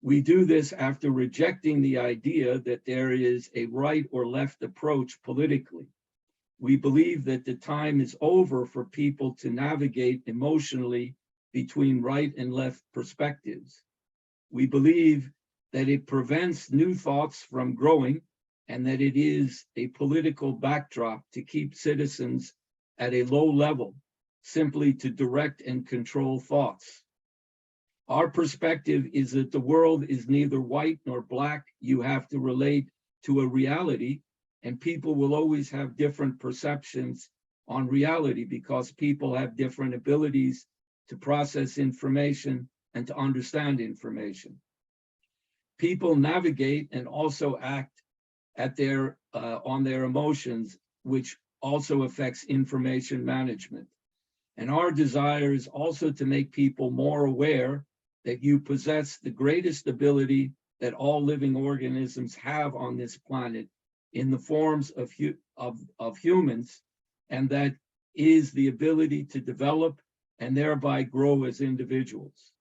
We do this after rejecting the idea that there is a right or left approach politically. We believe that the time is over for people to navigate emotionally between right and left perspectives. We believe that it prevents new thoughts from growing and that it is a political backdrop to keep citizens at a low level, simply to direct and control thoughts. Our perspective is that the world is neither white nor black. You have to relate to a reality, and people will always have different perceptions on reality because people have different abilities to process information and to understand information. People navigate and also act at their on their emotions, which also affects information management. And our desire is also to make people more aware that you possess the greatest ability that all living organisms have on this planet in the forms of humans, and that is the ability to develop and thereby grow as individuals.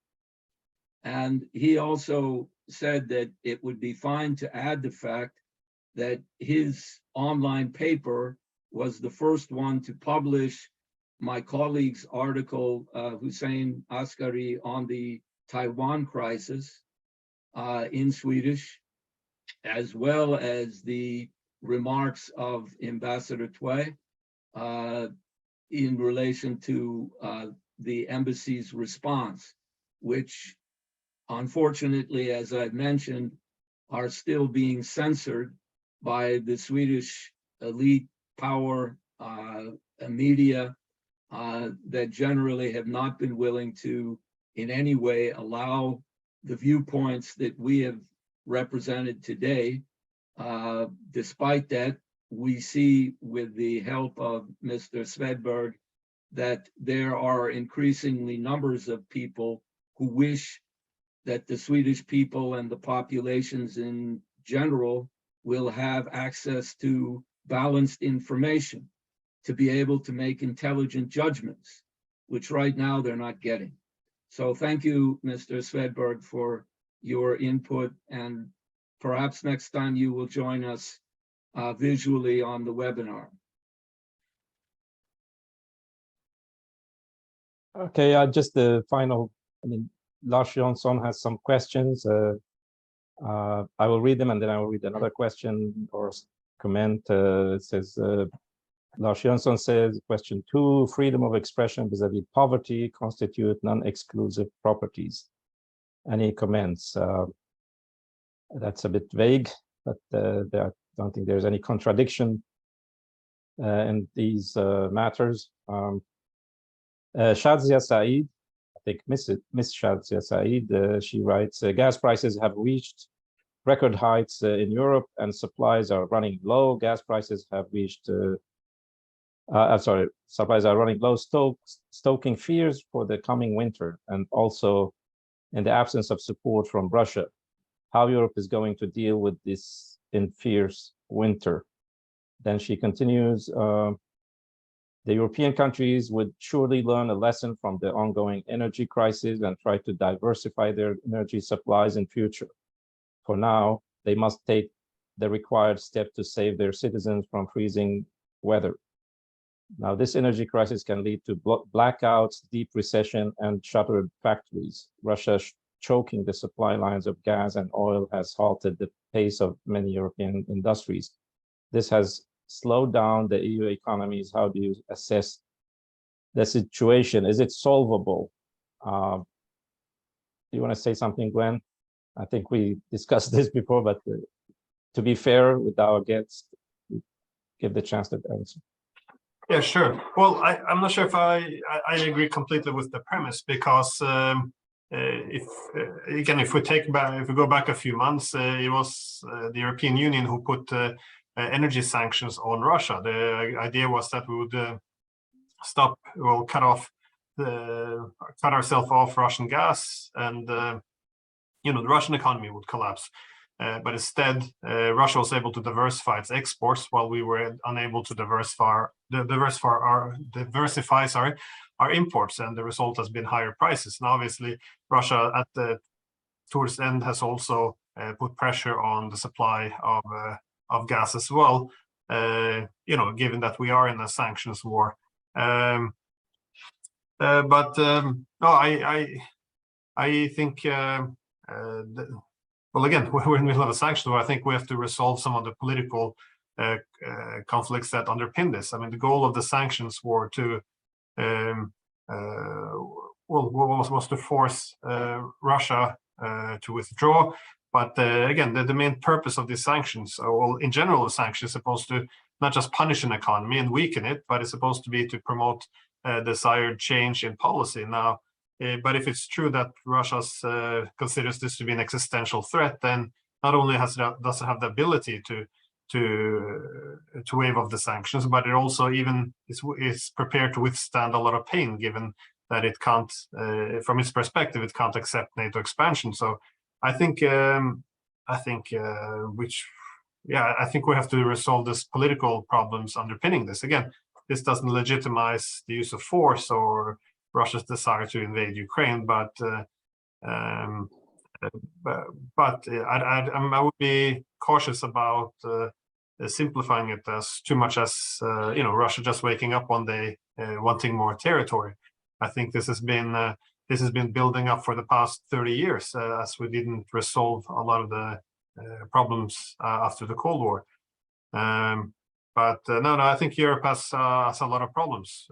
And he also said that it would be fine to add the fact that his online paper was the first one to publish my colleague's article, Hussein Askary, on the Taiwan crisis in Swedish, as well as the remarks of Ambassador Tway in relation to the embassy's response, which unfortunately, as I've mentioned, are still being censored by the Swedish elite power media that generally have not been willing to in any way allow the viewpoints that we have represented today. Despite that, we see with the help of Mr. Svedberg that there are increasingly numbers of people who wish that the Swedish people and the populations in general will have access to balanced information to be able to make intelligent judgments, which right now they're not getting. So thank you, Mr. Svedberg, for your input, and perhaps next time you will join us visually on the webinar. Okay, just the final, Lars Jonsson has some questions. I will read them and then I will read another question or comment. It says, Lars Jonsson says, question 2, freedom of expression vis-a-vis poverty constitute non-exclusive properties. Any comments? That's a bit vague, but I don't think there's any contradiction in these matters. Shadzia Said, I think Miss Shadzia Said, she writes, gas prices have reached record heights in Europe and supplies are running low. Gas prices have reached, supplies are running low, stoking fears for the coming winter, and also in the absence of support from Russia, how Europe is going to deal with this in fierce winter. Then she continues, the European countries would surely learn a lesson from the ongoing energy crisis and try to diversify their energy supplies in future. For now, they must take the required step to save their citizens from freezing weather. Now, this energy crisis can lead to blackouts, deep recession, and shuttered factories. Russia choking the supply lines of gas and oil has halted the pace of many European industries. This has slowed down the EU economies. How do you assess the situation? Is it solvable? Do you want to say something, Glenn? I think we discussed this before, but to be fair with our guests, give the chance to answer. Yeah, sure. Well, I'm not sure if I agree completely with the premise, because if we go back a few months, it was the European Union who put energy sanctions on Russia. The idea was that we would cut ourselves off Russian gas, and the Russian economy would collapse. But instead, Russia was able to diversify its exports, while we were unable to diversify our imports, and the result has been higher prices. And obviously, Russia towards the end has also put pressure on the supply of gas as well. Given that we are in a sanctions war. No, I think. Well, again, we're in the middle of a sanction war. I think we have to resolve some of the political conflicts that underpin this. I mean, the goal of the sanctions war was to force Russia to withdraw. But again, the main purpose of these sanctions, or in general, the sanctions, is supposed to not just punish an economy and weaken it, but it's supposed to be to promote desired change in policy. Now, but if it's true that Russia considers this to be an existential threat, then not only does it have the ability to waive off the sanctions, but it also even is prepared to withstand a lot of pain, given that it can't, from its perspective, it can't accept NATO expansion. So I think we have to resolve this political problems underpinning this. Again, this doesn't legitimize the use of force or Russia's desire to invade Ukraine, but I would be cautious about simplifying it as too much as Russia just waking up one day wanting more territory. I think this has been building up for the past 30 years as we didn't resolve a lot of the problems after the Cold War. No, I think Europe has a lot of problems.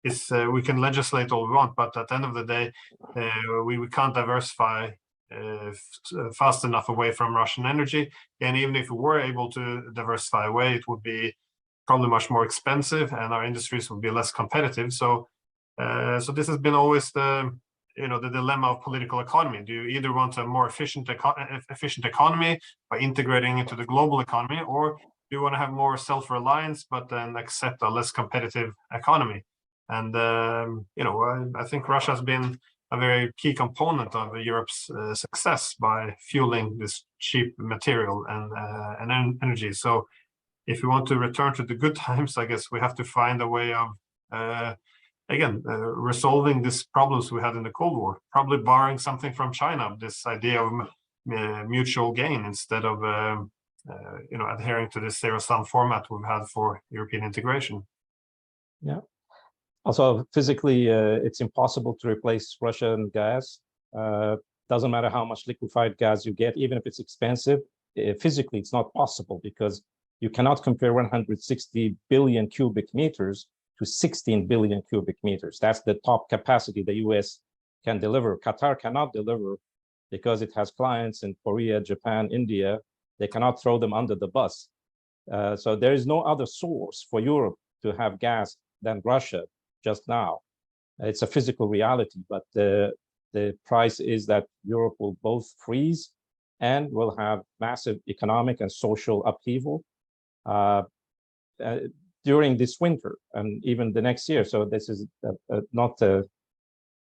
We can legislate all we want, but at the end of the day, we can't diversify fast enough away from Russian energy. And even if we were able to diversify away, it would be probably much more expensive, and our industries would be less competitive. So this has been always the dilemma of political economy. Do you either want a more efficient economy by integrating into the global economy, or do you want to have more self-reliance but then accept a less competitive economy? And I think Russia has been a very key component of Europe's success by fueling this cheap material and energy. So if we want to return to the good times, I guess we have to find a way of resolving these problems we had in the Cold War, probably borrowing something from China, this idea of mutual gain instead of adhering to this zero-sum format we've had for European integration. Yeah. Also, physically, it's impossible to replace Russian gas. Doesn't matter how much liquefied gas you get, even if it's expensive. Physically, it's not possible because you cannot compare 160 billion cubic meters to 16 billion cubic meters. That's the top capacity the US can deliver. Qatar cannot deliver because it has clients in Korea, Japan, India. They cannot throw them under the bus. So there is no other source for Europe to have gas than Russia just now. It's a physical reality, but the price is that Europe will both freeze and will have massive economic and social upheaval during this winter and even the next year. So this is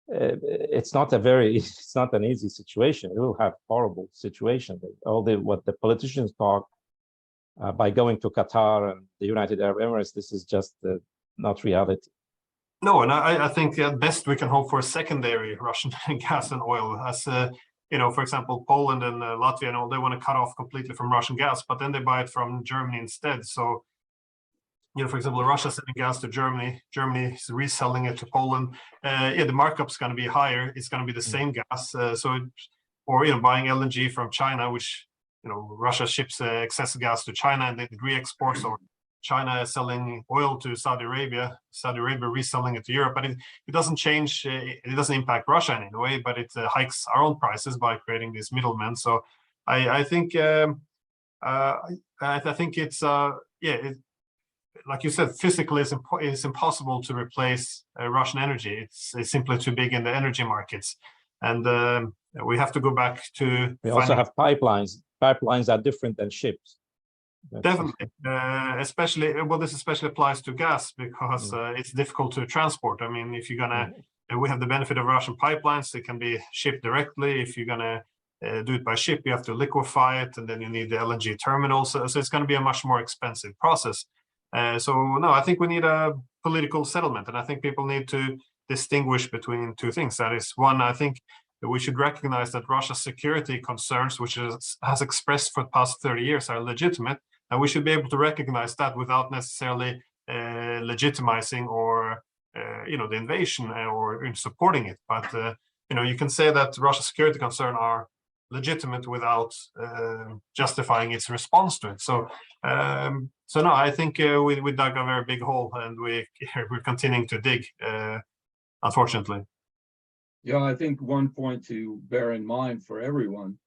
it's not an easy situation. It will have horrible situation. What the politicians talk by going to Qatar and the United Arab Emirates, this is just not reality. No, and I think at best we can hope for a secondary Russian gas and oil. As for example, Poland and Latvia, they want to cut off completely from Russian gas, but then they buy it from Germany instead. So, for example, Russia sending gas to Germany, Germany is reselling it to Poland. The markup's going to be higher. It's going to be the same gas. Or buying LNG from China, which Russia ships excess gas to China and then re-exports, or China is selling oil to Saudi Arabia reselling it to Europe, but it doesn't change, it doesn't impact Russia in any way, but it hikes our own prices by creating these middlemen. So I think it's like you said, physically it's impossible to replace Russian energy. It's simply too big in the energy markets, and we have to go back to. We also have pipelines. Pipelines are different than ships. Definitely, this especially applies to gas because it's difficult to transport. I mean, if you're gonna, we have the benefit of Russian pipelines; they can be shipped directly. If you're gonna do it by ship, you have to liquefy it, and then you need the LNG terminal. So it's going to be a much more expensive process. I think we need a political settlement, and I think people need to distinguish between two things. That is, one, I think we should recognize that Russia's security concerns, which has expressed for the past 30 years, are legitimate. And we should be able to recognize that without necessarily legitimizing or the invasion or supporting it. But you can say that Russia's security concerns are legitimate without justifying its response to it. So no, I think we dug a very big hole, and we're continuing to dig, unfortunately. Yeah, I think one point to bear in mind for everyone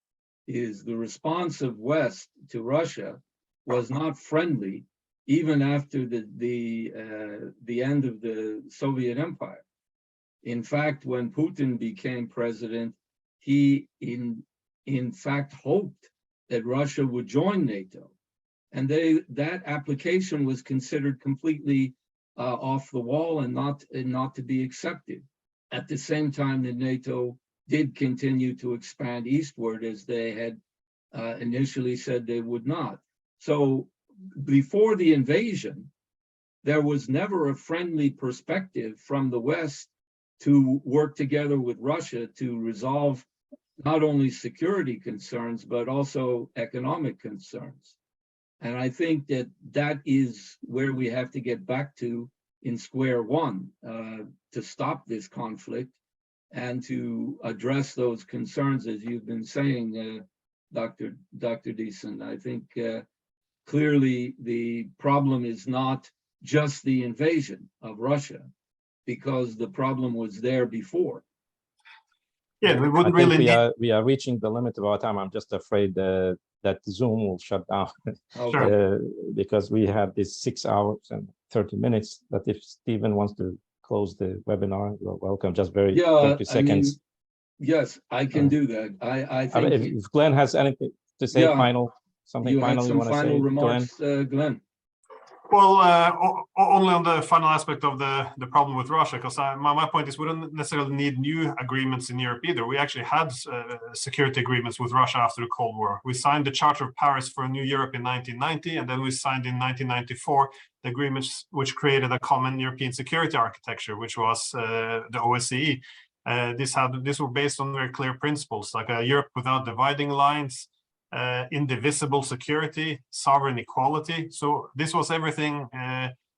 is the response of West to Russia was not friendly, even after the end of the Soviet Empire. In fact, when Putin became president, he in fact hoped that Russia would join NATO, and that application was considered completely off the wall and not to be accepted. At the same time, that NATO did continue to expand eastward, as they had initially said they would not. So before the invasion, there was never a friendly perspective from the West to work together with Russia to resolve not only security concerns, but also economic concerns. And I think that that is where we have to get back to in square one, to stop this conflict and to address those concerns, as you've been saying, Dr. Diesen. I think clearly the problem is not just the invasion of Russia, because the problem was there before. Yeah, we wouldn't I think really we are reaching the limit of our time. I'm just afraid that Zoom will shut down Okay. because we have this 6 hours and 30 minutes. But if Stephen wants to close the webinar, you're welcome. Just very 30 seconds. Yes, I can do that. I think if Glenn has anything to say, something you had final you some want to say, final remarks, Glenn? Glenn. Well, only on the final aspect of the problem with Russia, because my point is we don't necessarily need new agreements in Europe either. We actually had security agreements with Russia after the Cold War. We signed the Charter of Paris for a new Europe in 1990, and then we signed in 1994 the agreements which created a common European security architecture, which was the OSCE. These were based on very clear principles, like a Europe without dividing lines, indivisible security, sovereign equality. So this was everything.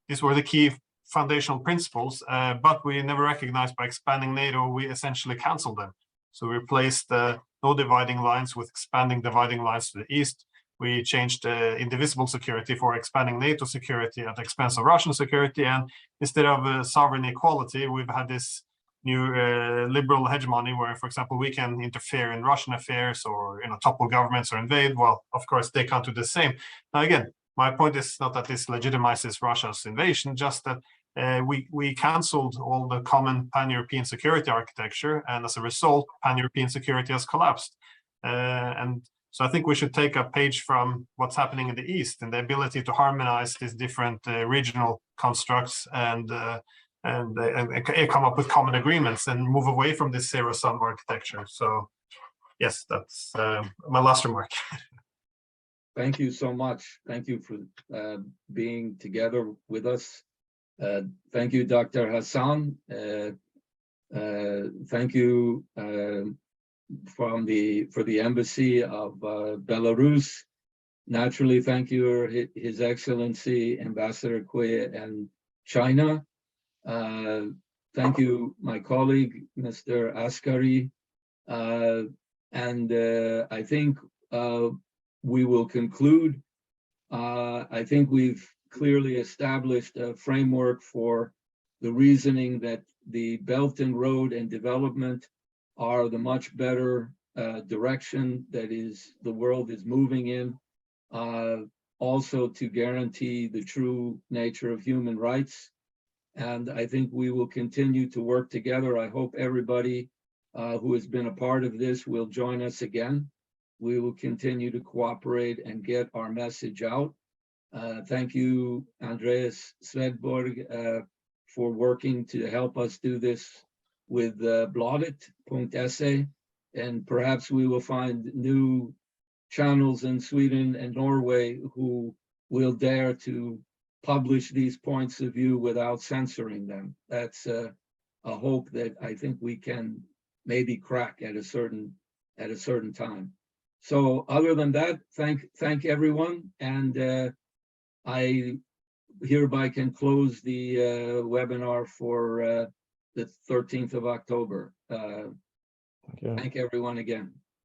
These were the key foundational principles, but we never recognized by expanding NATO, we essentially canceled them. So we replaced no dividing lines with expanding dividing lines to the east. We changed indivisible security for expanding NATO security at the expense of Russian security. And instead of sovereign equality, we've had this new liberal hegemony where, for example, we can interfere in Russian affairs or topple governments or invade. Well, of course, they can't do the same. Now, again, my point is not that this legitimizes Russia's invasion, just that we canceled all the common pan-European security architecture, and as a result, pan-European security has collapsed. And so I think we should take a page from what's happening in the East and the ability to harmonize these different regional constructs and come up with common agreements and move away from this zero-sum architecture. So, yes, that's my last remark. Thank you so much. Thank you for being together with us. Thank you, Dr. Hassan. Thank you for the Embassy of Belarus. Naturally, thank you, His Excellency Ambassador Quay and China. Thank you, my colleague, Mr. Askary. And I think we will conclude. I think we've clearly established a framework for the reasoning that the Belt and Road and development are the much better direction that the world is moving in. Also to guarantee the true nature of human rights. And I think we will continue to work together. I hope everybody who has been a part of this will join us again. We will continue to cooperate and get our message out. Thank you, Andreas Svedborg, for working to help us do this with Bladet.se. And perhaps we will find new channels in Sweden and Norway who will dare to publish these points of view without censoring them. That's a hope that I think we can maybe crack at a certain time. So other than that, thank everyone, and I hereby can close the webinar for the 13th of October. Thank everyone again.